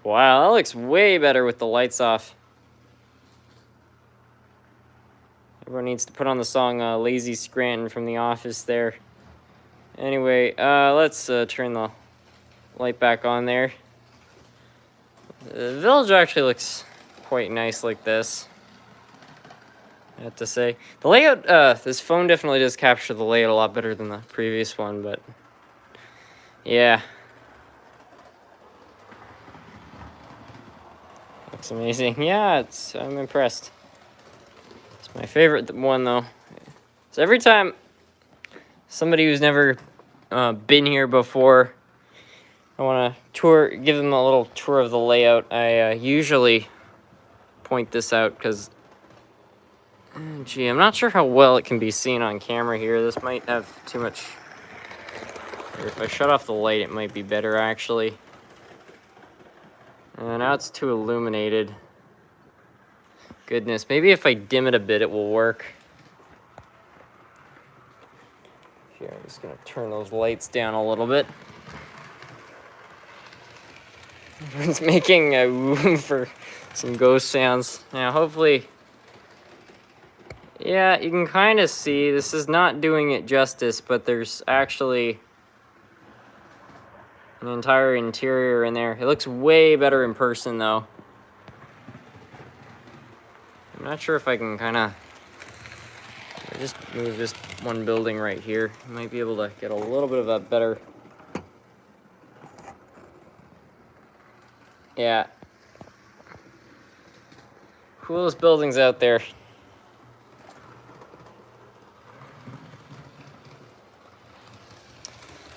Speaker 1: Wow, that looks way better with the lights off. Everyone needs to put on the song Lazy Scranton from The Office there. Anyway, let's turn the light back on there. The village actually looks quite nice like this, I have to say. The layout, this phone definitely does capture the layout a lot better than the previous one, but yeah. Looks amazing. Yeah, I'm impressed. It's my favorite one though. So every time somebody who's never been here before, I want to give them a little tour of the layout. I usually point this out because, gee, I'm not sure how well it can be seen on camera here. This might have too much. Or if I shut off the light, it might be better actually. Now it's too illuminated. Goodness, maybe if I dim it a bit, it will work. Here, I'm just gonna turn those lights down a little bit. It's making a room for some ghost sounds. Now, hopefully, yeah, you can kind of see this is not doing it justice, but there's actually an entire interior in there. It looks way better in person, though. I'm not sure if I can kind of just move this one building right here. I might be able to get a little bit of a better. Yeah. Coolest buildings out there.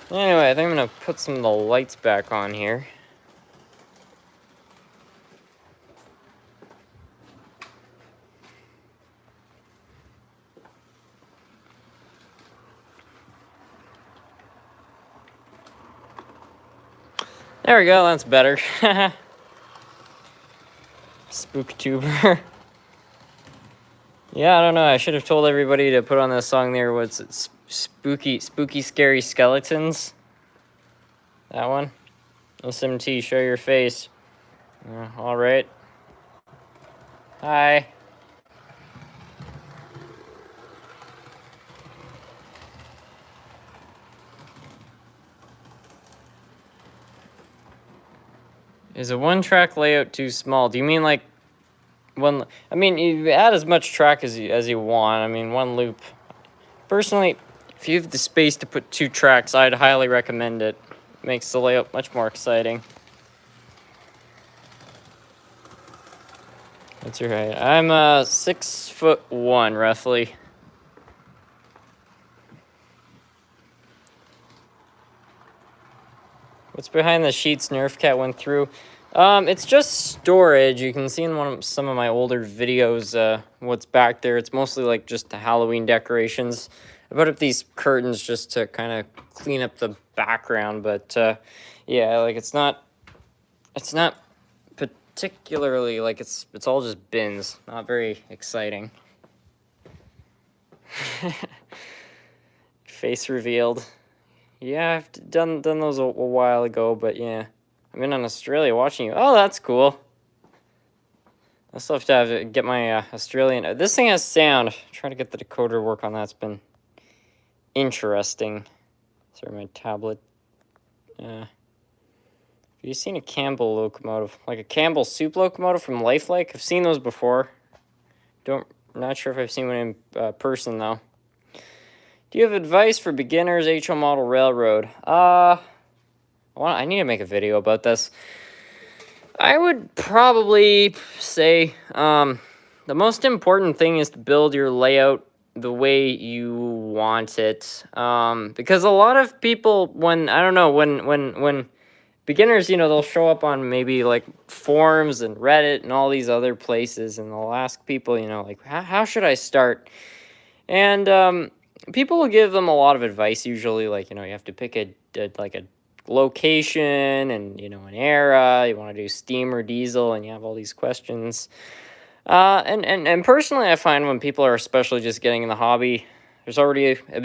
Speaker 1: Anyway, I think I'm going to put some of the lights back on here. There we go, that's better. Spooktuber. Yeah, I don't know. I should have told everybody to put on this song there. What's it? Spooky, scary skeletons. That one. SMT, show your face. All right. Hi. Is a one-track layout too small? Do you mean like one? I mean, you add as much track as you want. I mean, one loop. Personally, if you have the space to put 2 tracks, I'd highly recommend it. It makes the layout much more exciting. What's your height? I'm 6'1", roughly. What's behind the sheets Nerf Cat went through? It's just storage. You can see in some of my older videos what's back there. It's mostly like just the Halloween decorations. I put up these curtains just to kind of clean up the background, but yeah, like it's not particularly, like, it's all just bins. Not very exciting. Face revealed. Yeah, I've done those a while ago, but yeah. I'm in Australia watching you. Oh, that's cool. I still have to get my Australian... this thing has sound. Trying to get the decoder to work on that. It's been interesting. Sorry, my tablet. Have you seen a Campbell locomotive? Like a Campbell soup locomotive from Lifelike? I've seen those before. Not sure if I've seen one in person, though. Do you have advice for beginners HO model railroad? I need to make a video about this. I would probably say the most important thing is to build your layout the way you want it. Because a lot of people, when beginners, they'll show up on maybe like forums and Reddit and all these other places, and they'll ask people, like, how should I start? And people will give them a lot of advice, usually, like, you have to pick a location and, an era, you want to do steam or diesel, and you have all these questions. And personally, I find when people are especially just getting in the hobby, it's already a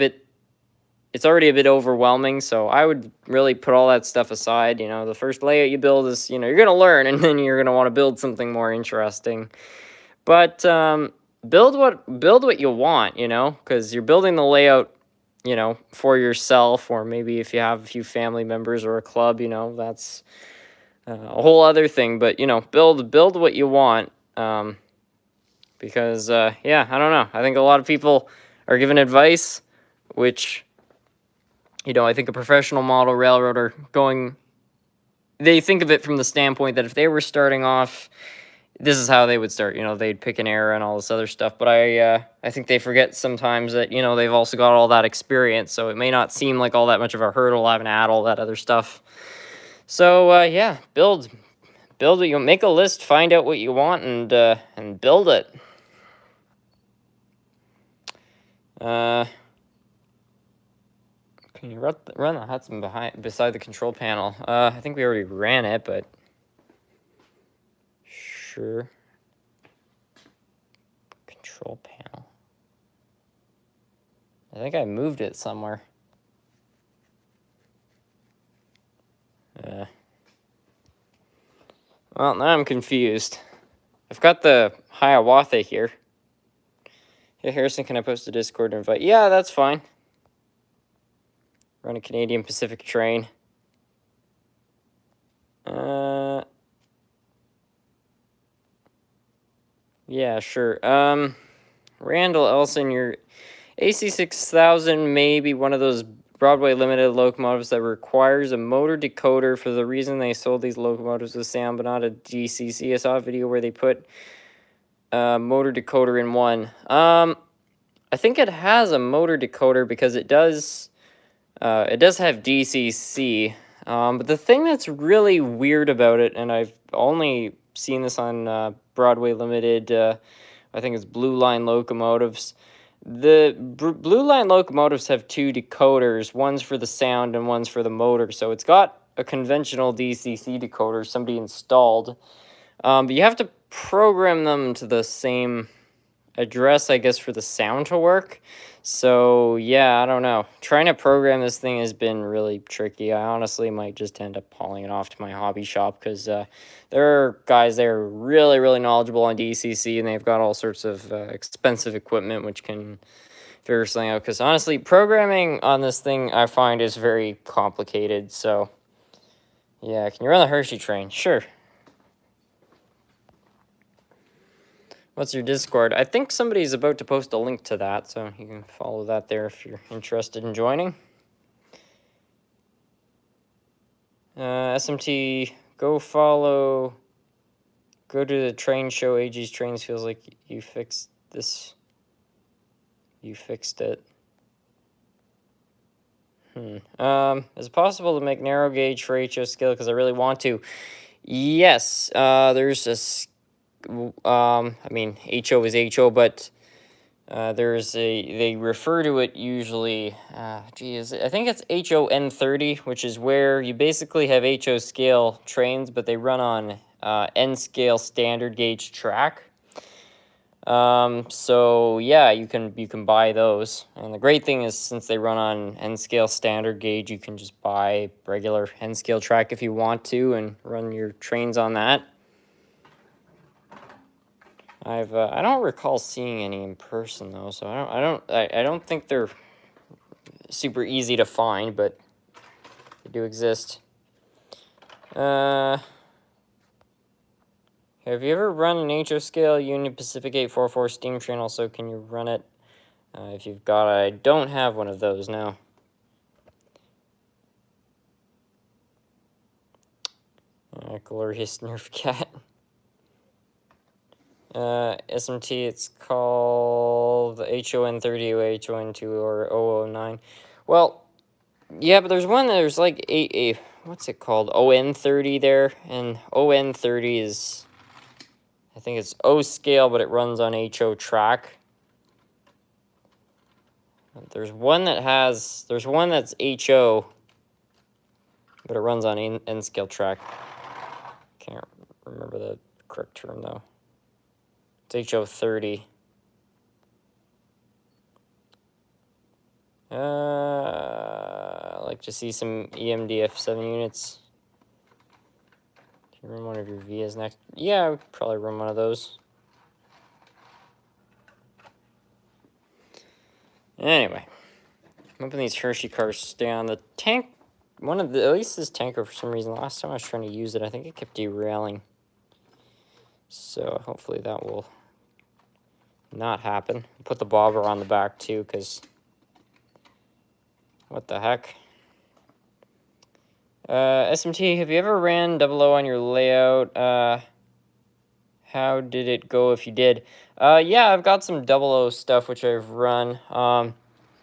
Speaker 1: bit overwhelming, so I would really put all that stuff aside. The first layout you build is, you're going to learn, and then you're going to want to build something more interesting. But build what you want, because you're building the layout, for yourself, or maybe if you have a few family members or a club, that's a whole other thing. But, build what you want, because, yeah, I don't know. I think a lot of people are given advice, which, I think a professional model railroader they think of it from the standpoint that if they were starting off, this is how they would start. They'd pick an era and all this other stuff. But I think they forget sometimes that, they've also got all that experience. So it may not seem like all that much of a hurdle having to add all that other stuff. So, yeah, build what you make a list, find out what you want, and build it. Can you run the Hudson beside the control panel? I think we already ran it, but sure. Control panel. I think I moved it somewhere. Well, now I'm confused. I've got the Hiawatha here. Hey, Harrison, can I post a Discord invite? Yeah, that's fine. Run a Canadian Pacific train. Yeah, sure. Randall Elson, your AC6000 may be one of those Broadway limited locomotives that requires a motor decoder for the reason they sold these locomotives with sound, but not a DCC. I saw a video where they put a motor decoder in one. I think it has a motor decoder because it does have DCC. But the thing that's really weird about it, and I've only seen this on Broadway Limited, I think it's Blue Line Locomotives. The Blue Line Locomotives have two decoders. One's for the sound and one's for the motor. So it's got a conventional DCC decoder somebody installed. But you have to program them to the same address, I guess, for the sound to work. So, yeah, I don't know. Trying to program this thing has been really tricky. I honestly might just end up hauling it off to my hobby shop because there are guys there really, really knowledgeable on DCC, and they've got all sorts of expensive equipment which can figure something out. Because, honestly, programming on this thing I find is very complicated. So, yeah, can you run the Hershey train? Sure. What's your Discord? I think somebody's about to post a link to that, so you can follow that there if you're interested in joining. SMT, go to the train show. AG's Trains feels like you fixed this. You fixed it. Is it possible to make narrow gauge for HO scale? Because I really want to. Yes, there's a... I mean, HO is HO, but they refer to it usually, I think it's HON30, which is where you basically have HO scale trains, but they run on N scale standard gauge track. So yeah, you can buy those, and the great thing is since they run on N scale standard gauge, you can just buy regular N scale track if you want to and run your trains on that. I don't recall seeing any in person though, so I don't think they're super easy to find, but they do exist. Have you ever run an HO scale Union Pacific 844 steam train? Also, can you run it? If you've got it, I don't have one of those now. Glorious Nerf Cat. SMT, it's called the HON30 or HON2 or 009. Well, yeah, but there's one there's like a what's it called? ON30 there, and ON30 is, I think it's O scale, but it runs on HO track. There's one that's HO, but it runs on N scale track. Can't remember the correct term though. It's HO30. I'd like to see some EMDF7 units. Can you run one of your Vias next? Yeah, I would probably run one of those. Anyway, I'm hoping these Hershey cars stay on the tank. At least this tanker, for some reason, last time I was trying to use it, I think it kept derailing. So hopefully that will not happen. Put the bobber on the back too, because what the heck? SMT, have you ever ran 00 on your layout? How did it go if you did? Yeah, I've got some 00 stuff which I've run.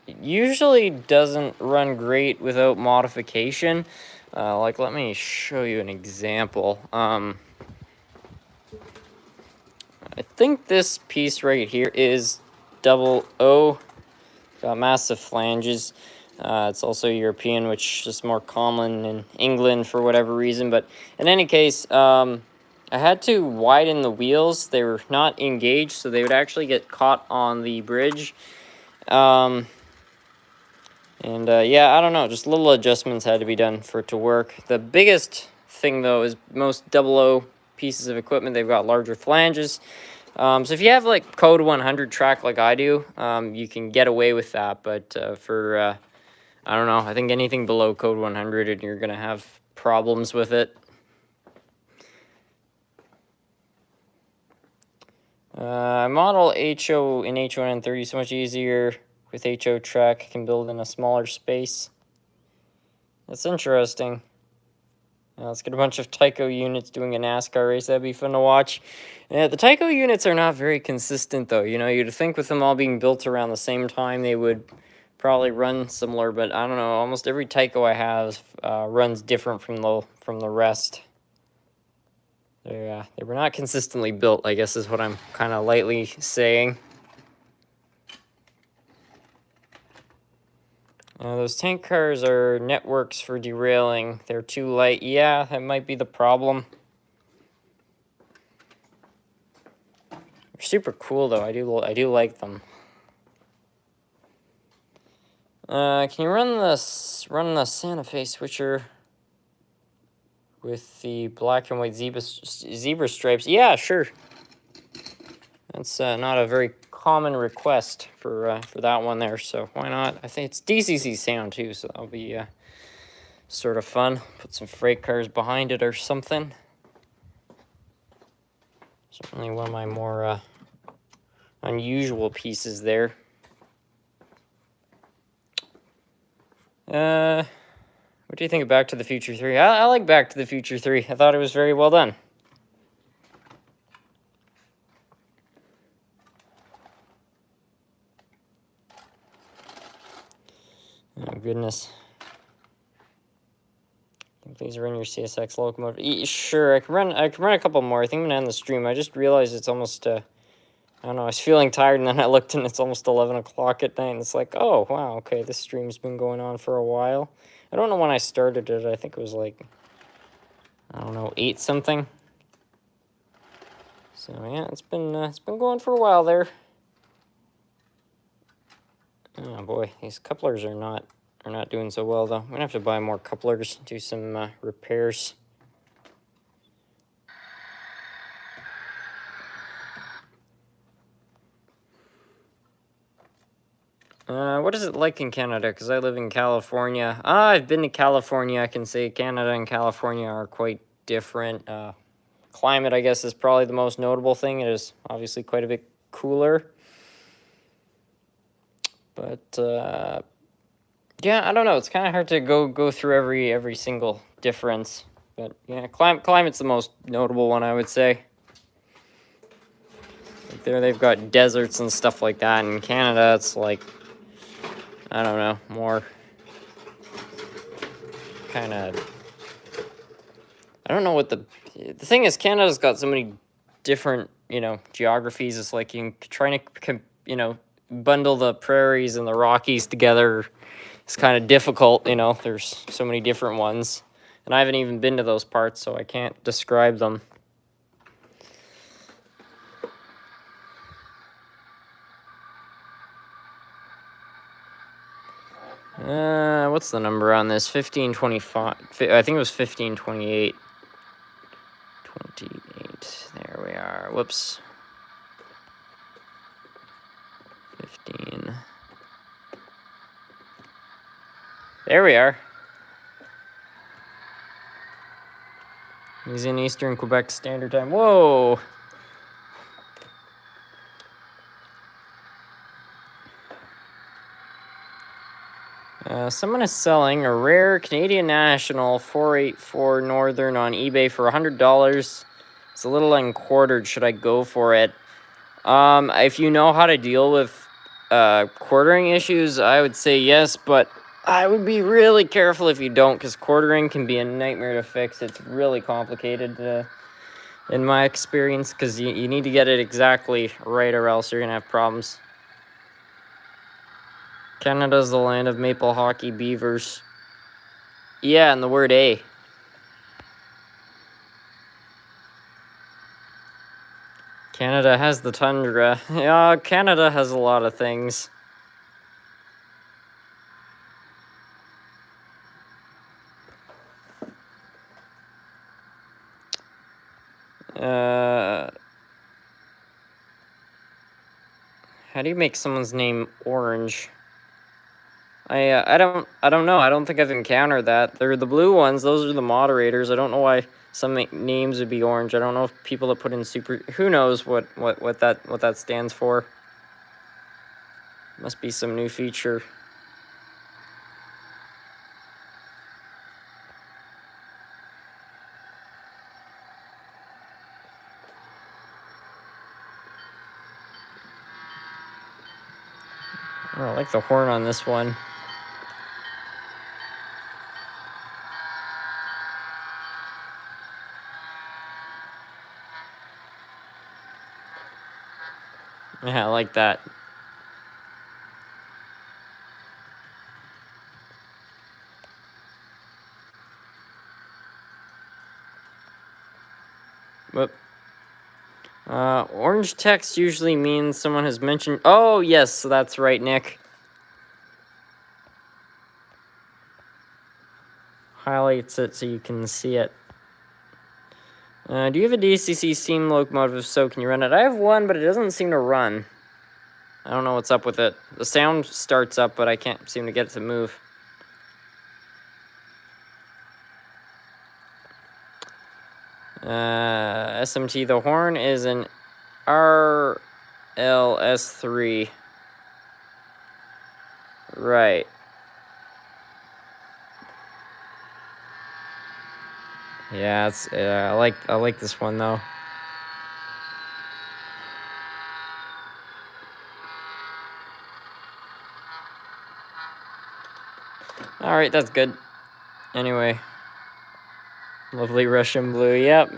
Speaker 1: It usually doesn't run great without modification. Like, let me show you an example. I think this piece right here is 00. Got massive flanges. It's also European, which is more common in England for whatever reason. But in any case, I had to widen the wheels. They were not engaged, so they would actually get caught on the bridge. Yeah, I don't know. Just little adjustments had to be done for it to work. The biggest thing, though, is most 00 pieces of equipment, they've got larger flanges. So if you have, like, code 100 track like I do, you can get away with that. But for... I don't know, I think anything below code 100 and you're going to have problems with it. Model HO in HON30 so much easier with HO track. Can build in a smaller space. That's interesting. Let's get a bunch of Tyco units doing a NASCAR race. That'd be fun to watch. The Tyco units are not very consistent, though. You know, you'd think with them all being built around the same time, they would probably run similar, but I don't know. Almost every Tyco I have runs different from the rest. They were not consistently built, I guess is what I'm kind of lightly saying. Those tank cars are networks for derailing. They're too light. Yeah, that might be the problem. They're super cool though. I do like them. Can you run the Santa Fe switcher with the black and white zebra stripes? Yeah, sure. That's not a very common request for that one there, so why not? I think it's DCC sound too, so that'll be sort of fun. Put some freight cars behind it or something. Certainly one of my more unusual pieces there. What do you think of Back to the Future 3? I like Back to the Future 3. I thought it was very well done. Oh, goodness. Please run your Csx Locomotive. Sure, I can run a couple more. I think I'm going to end the stream. I just realized it's almost, I don't know, I was feeling tired, and then I looked, and it's almost 11 o'clock at night, and it's like, oh, wow, okay, this stream's been going on for a while. I don't know when I started it. I think it was like, I don't know, 8 something. So yeah, it's been going for a while there. Oh boy, these couplers are not doing so well though. I'm gonna have to buy more couplers, do some repairs. What is it like in Canada? Because I live in California. I've been to California. I can say Canada and California are quite different. Climate, I guess, is probably the most notable thing. It is obviously quite a bit cooler. But yeah, I don't know. It's kind of hard to go through every single difference. But yeah, climate's the most notable one, I would say. Like there, they've got deserts and stuff like that. In Canada, it's like, I don't know, more kind of. I don't know what the thing is. Canada's got so many different, geographies. It's like you trying to, bundle the prairies and the Rockies together. It's kind of difficult, There's so many different ones, and I haven't even been to those parts, so I can't describe them. What's the number on this? 1525. I think it was 1528. 28. There we are. Whoops. 15. There we are. He's in Eastern Quebec Standard Time. Whoa! Someone is selling a rare Canadian National 484 Northern on eBay for $100. It's a little unquartered. Should I go for it? If you know how to deal with quartering issues, I would say yes, but I would be really careful if you don't, because quartering can be a nightmare to fix. It's really complicated, in my experience, because you need to get it exactly right, or else you're going to have problems. Canada's the land of maple hockey beavers. Yeah, and the word A. Canada has the tundra. Yeah, Canada has a lot of things. How do you make someone's name orange? I don't know. I don't think I've encountered that. They're the blue ones. Those are the moderators. I don't know why some names would be orange. I don't know if people that put in super. Who knows what that stands for? Must be some new feature. Oh, I like the horn on this one. Yeah, I like that. Whoop. Orange text usually means someone has mentioned... Oh, yes, that's right, Nick. Highlights it so you can see it. Do you have a DCC steam locomotive? So can you run it? I have one, but it doesn't seem to run. I don't know what's up with it. The sound starts up, but I can't seem to get it to move. SMT, the horn is an RLS3. Right. Yeah, it's I like this one though. All right, that's good. Anyway, lovely Russian blue. Yep,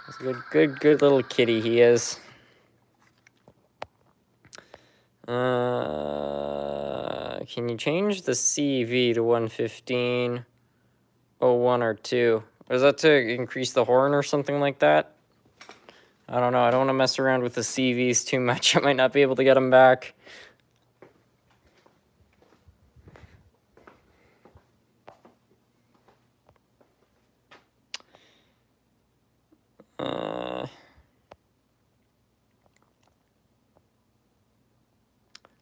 Speaker 1: it's a good little kitty he is. Can you change the CV to 115, 01 or 2? Is that to increase the horn or something like that? I don't know. I don't want to mess around with the CVs too much. I might not be able to get them back.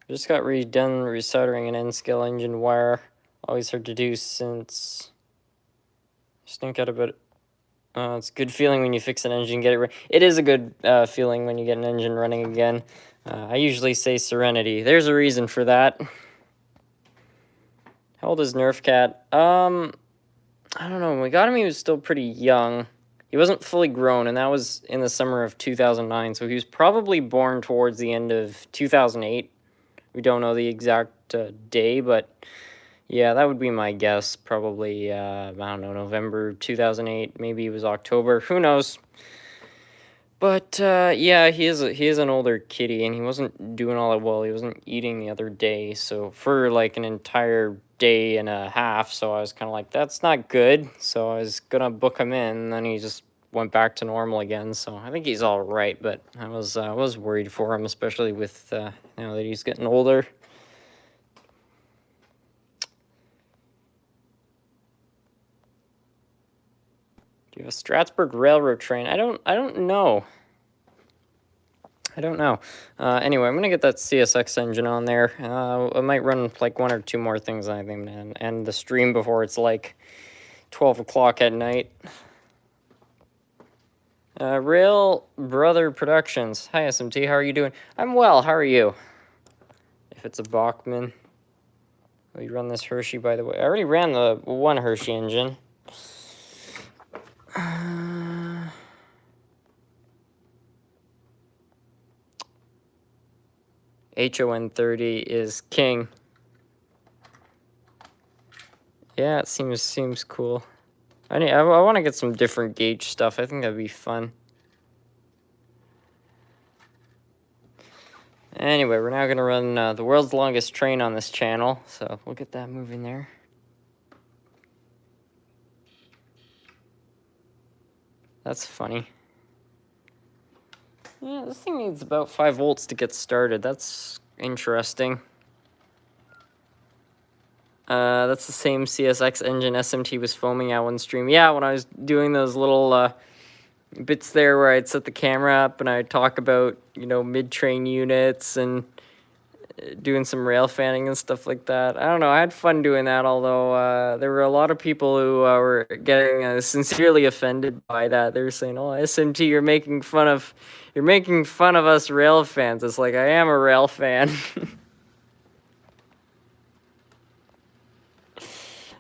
Speaker 1: Just got redone resoldering an N-scale engine wire. Always hard to do since... Just think out a bit. It's a good feeling when you fix an engine, get it right. It is a good feeling when you get an engine running again. I usually say serenity. There's a reason for that. How old is Nerf Cat? I don't know. When we got him, he was still pretty young. He wasn't fully grown, and that was in the summer of 2009, so he was probably born towards the end of 2008. We don't know the exact day, but yeah, that would be my guess. Probably, I don't know, November 2008. Maybe it was October. Who knows? But yeah, he is an older kitty, and he wasn't doing all that well. He wasn't eating the other day, so for like an entire day and a half. So I was kind of like, that's not good. So I was gonna book him in, and then he just went back to normal again. So I think he's all right, but I was worried for him, especially with now that he's getting older. Do you have a Stratford Railroad train? I don't know. I don't know. Anyway, I'm gonna get that CSX engine on there. I might run like 1 or 2 more things, I think, and end the stream before it's like 12 o'clock at night. Rail Brother Productions. Hi, SMT. How are you doing? I'm well. How are you? If it's a Bachmann. We run this Hershey, by the way. I already ran the one Hershey engine. HON30 is king. Yeah, it seems cool. I want to get some different gauge stuff. I think that'd be fun. Anyway, we're now gonna run the world's longest train on this channel, so we'll get that moving there. That's funny. Yeah, this thing needs about 5 volts to get started. That's interesting. That's the same CSX engine SMT was foaming at one stream. Yeah, when I was doing those little bits there where I'd set the camera up and I'd talk about, you know, mid-train units and doing some rail fanning and stuff like that. I don't know, I had fun doing that, although there were a lot of people who were getting sincerely offended by that. They were saying, oh, SMT, you're making fun of us rail fans. It's like, I am a rail fan.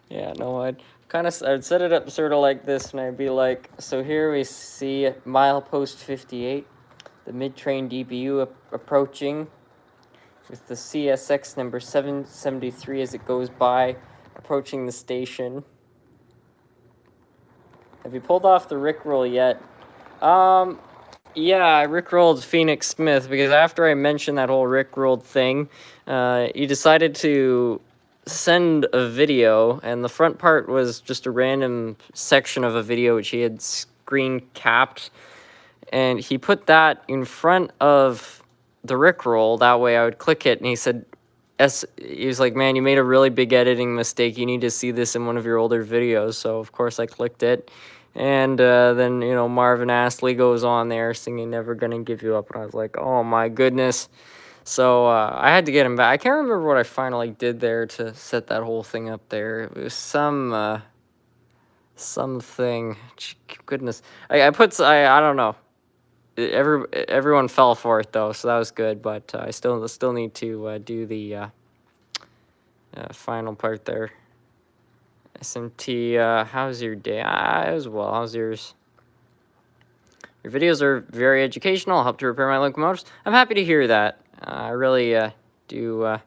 Speaker 1: Yeah, no, I'd set it up sort of like this, and I'd be like, so here we see milepost 58, the mid-train DBU approaching, with the CSX number 773 as it goes by, approaching the station. Have you pulled off the Rickroll yet? Yeah, I Rickrolled Phoenix Smith, because after I mentioned that whole Rickrolled thing, he decided to send a video, and the front part was just a random section of a video which he had screen capped, and he put that in front of the Rickroll. That way I would click it, and he said, he was like, man, you made a really big editing mistake. You need to see this in one of your older videos. So of course I clicked it, and then, you know, Marvin Astley goes on there singing Never Gonna Give You Up, and I was like, oh my goodness. So I had to get him back. I can't remember what I finally did there to set that whole thing up there. It was something. Goodness, I don't know. Everyone fell for it though, so that was good. But I still need to do the final part there. SMT, how's your day? As well. How's yours? Your videos are very educational. Help to repair my locomotives. I'm happy to hear that. I really do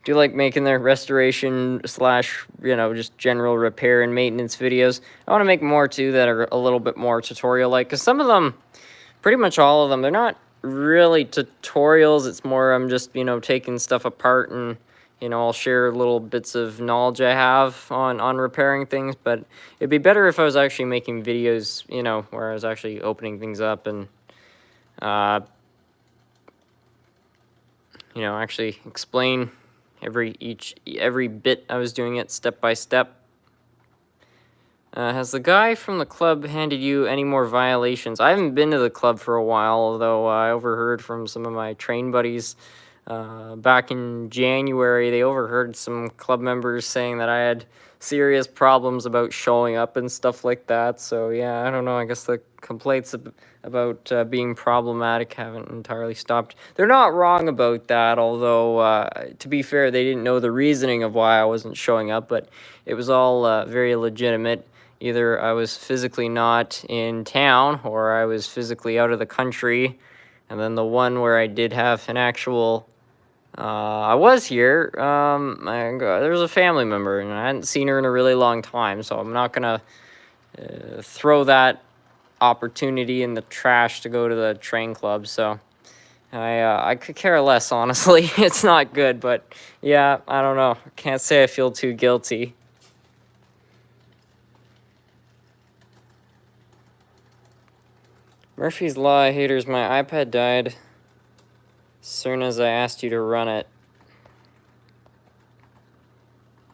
Speaker 1: like making the restoration / you know, just general repair and maintenance videos. I want to make more too that are a little bit more tutorial-like, because some of them, pretty much all of them, they're not really tutorials. It's more I'm just, you know, taking stuff apart, and, you know, I'll share little bits of knowledge I have on repairing things. But it'd be better if I was actually making videos, you know, where I was actually opening things up and You know, actually explain every bit I was doing it step by step. Has the guy from the club handed you any more violations? I haven't been to the club for a while, although I overheard from some of my train buddies back in January. They overheard some club members saying that I had serious problems about showing up and stuff like that. So yeah, I don't know. I guess the complaints about being problematic haven't entirely stopped. They're not wrong about that, although to be fair, they didn't know the reasoning of why I wasn't showing up, but it was all very legitimate. Either I was physically not in town or I was physically out of the country. And then the one where I did have an actual, I was here, there was a family member and I hadn't seen her in a really long time. So I'm not going to throw that opportunity in the trash to go to the train club. So I could care less, honestly. It's not good, but yeah, I don't know. Can't say I feel too guilty. Murphy's Law haters, my iPad died as soon as I asked you to run it.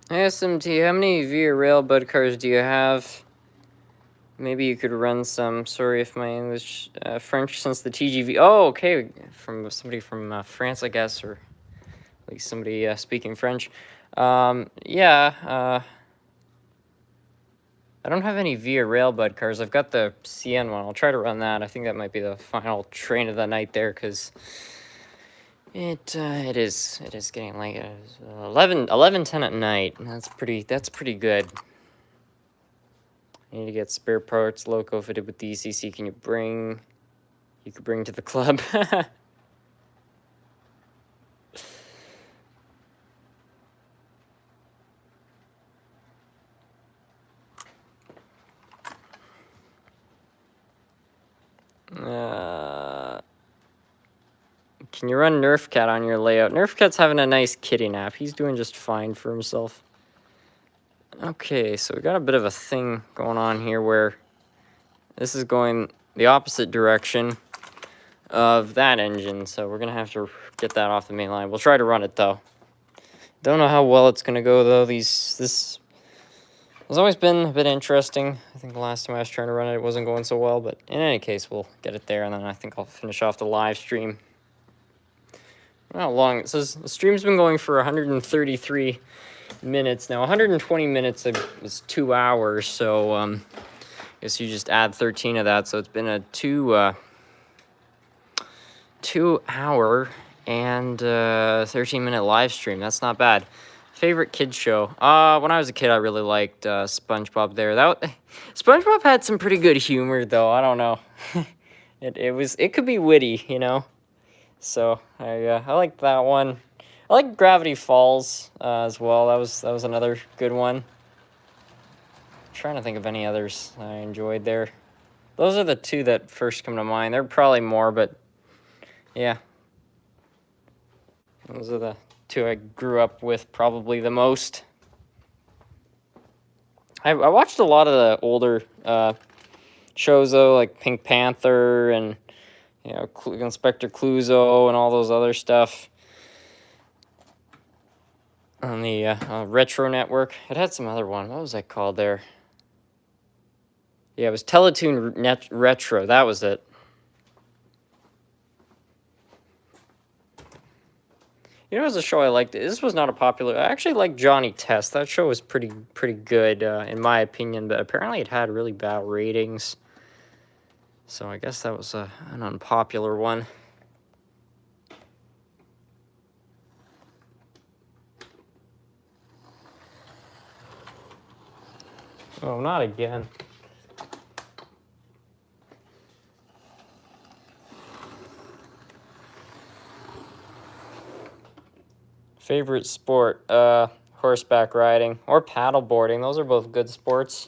Speaker 1: SMT, how many Via Rail bud cars do you have? Maybe you could run some. Sorry if my English, French since the TGV. Oh, okay, from somebody from France, I guess, or at least somebody speaking French. Yeah, I don't have any Via Rail bud cars. I've got the CN one. I'll try to run that. I think that might be the final train of the night there, because it is getting late. 11:10 at night. That's pretty good. I need to get spare parts loco fitted with the ECC. Can you bring? You could bring to the club. Can you run Nerf Cat on your layout? Nerf Cat's having a nice kitty nap. He's doing just fine for himself. Okay, so we got a bit of a thing going on here where this is going the opposite direction of that engine, so we're gonna have to get that off the main line. We'll try to run it though. Don't know how well it's gonna go though. This has always been a bit interesting. I think the last time I was trying to run it, it wasn't going so well, but in any case, we'll get it there, and then I think I'll finish off the live stream. How long? It says the stream's been going for 133 minutes now. 120 minutes is 2 hours, so I guess you just add 13 of that, so it's been a 2-hour and 13-minute live stream. That's not bad. Favorite kids show? When I was a kid, I really liked SpongeBob. SpongeBob had some pretty good humor, though. I don't know. It could be witty, you know. So I like that one. I like Gravity Falls as well. That was another good one. I'm trying to think of any others I enjoyed there. Those are the two that first come to mind. There are probably more, but yeah. Those are the two I grew up with probably the most. I watched a lot of the older shows though, like Pink Panther and Inspector Clouseau and all those other stuff on the Retro Network. It had some other one. What was that called there? Yeah, it was Teletoon Retro. That was it. You know, it was a show I liked. This was not a popular. I actually liked Johnny Test. That show was pretty good in my opinion, but apparently it had really bad ratings. So I guess that was an unpopular one. Oh, not again. Favorite sport? Horseback riding or paddle boarding. Those are both good sports.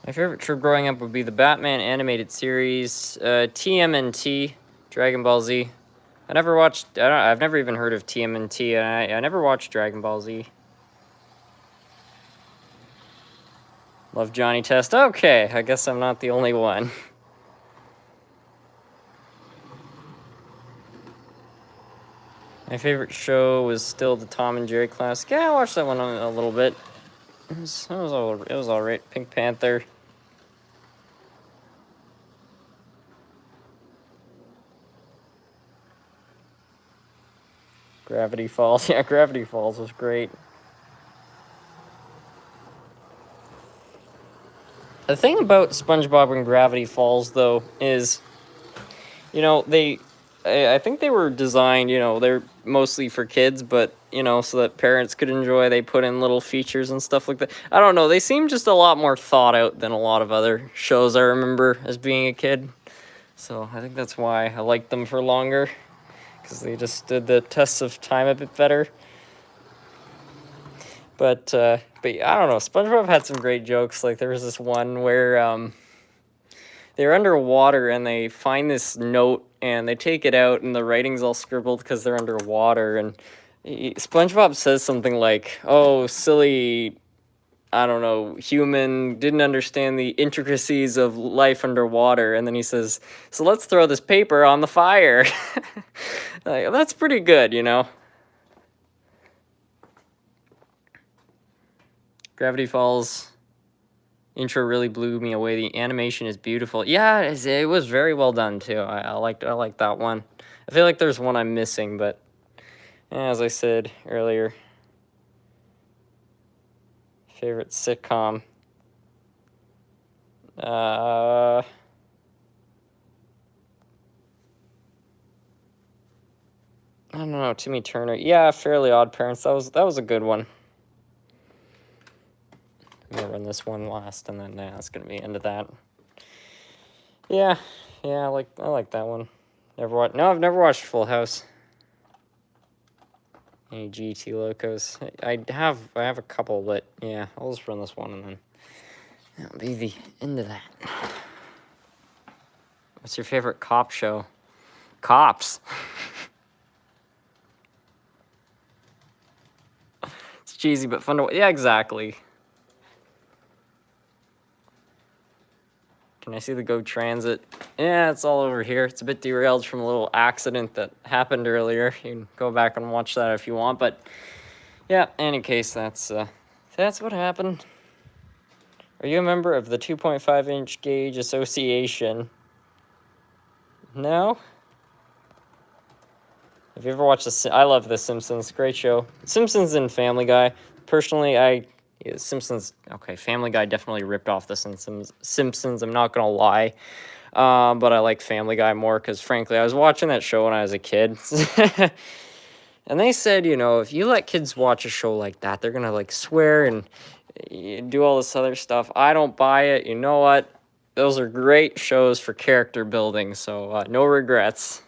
Speaker 1: My favorite trip growing up would be the Batman animated series, TMNT, Dragon Ball Z. I've never even heard of TMNT, and I never watched Dragon Ball Z. Love Johnny Test. Okay, I guess I'm not the only one. My favorite show was still the Tom and Jerry classic. Yeah, I watched that one a little bit. It was all right. Pink Panther. Gravity Falls. Yeah, Gravity Falls was great. The thing about SpongeBob and Gravity Falls, though, is, you know, I think they were designed, you know, they're mostly for kids, but, you know, so that parents could enjoy. They put in little features and stuff like that. I don't know. They seem just a lot more thought out than a lot of other shows I remember as being a kid. So I think that's why I liked them for longer, because they just stood the test of time a bit better. But I don't know. SpongeBob had some great jokes. Like, there was this one where they're underwater and they find this note and they take it out and the writing's all scribbled because they're underwater. And SpongeBob says something like, "Oh, silly, I don't know, human didn't understand the intricacies of life underwater." And then he says, "So let's throw this paper on the fire." Like, that's pretty good, you know. Gravity Falls intro really blew me away. The animation is beautiful. Yeah, it was very well done too. I liked that one. I feel like there's one I'm missing, but as I said earlier, favorite sitcom. I don't know, Timmy Turner. Yeah, Fairly Odd Parents. That was a good one. I'm gonna run this one last, and then that's gonna be the end of that. Yeah, I like that one. I've never watched Full House. Any GT Locos? I have a couple, but yeah, I'll just run this one, and then that'll be the end of that. What's your favorite cop show? Cops. It's cheesy but fun to watch. Yeah, exactly. Can I see the Go Transit? Yeah, it's all over here. It's a bit derailed from a little accident that happened earlier. You can go back and watch that if you want, but yeah, any case, that's what happened. Are you a member of the 2.5-inch gauge association? No? Have you ever watched I love The Simpsons. Great show. Simpsons and Family Guy. Personally, Simpsons, okay, Family Guy definitely ripped off The Simpsons, I'm not gonna lie. But I like Family Guy more because, frankly, I was watching that show when I was a kid. And they said, you know, if you let kids watch a show like that, they're gonna, like, swear and do all this other stuff. I don't buy it. You know what? Those are great shows for character building, so no regrets.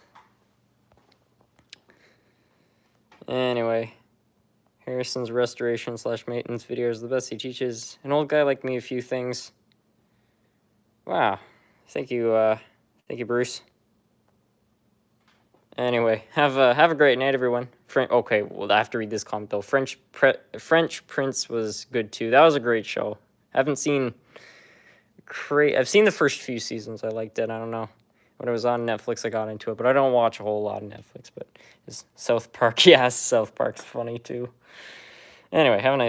Speaker 1: Anyway, Harrison's restoration/maintenance video is the best. He teaches an old guy like me a few things. Wow. Thank you, Bruce. Anyway, have a great night, everyone. Okay, well, I have to read this comment, though. French Prince was good, too. That was a great show. I've seen the first few seasons. I liked it. I don't know. When it was on Netflix, I got into it, but I don't watch a whole lot of Netflix. But South Park, yes, South Park's funny, too. Anyway, have a nice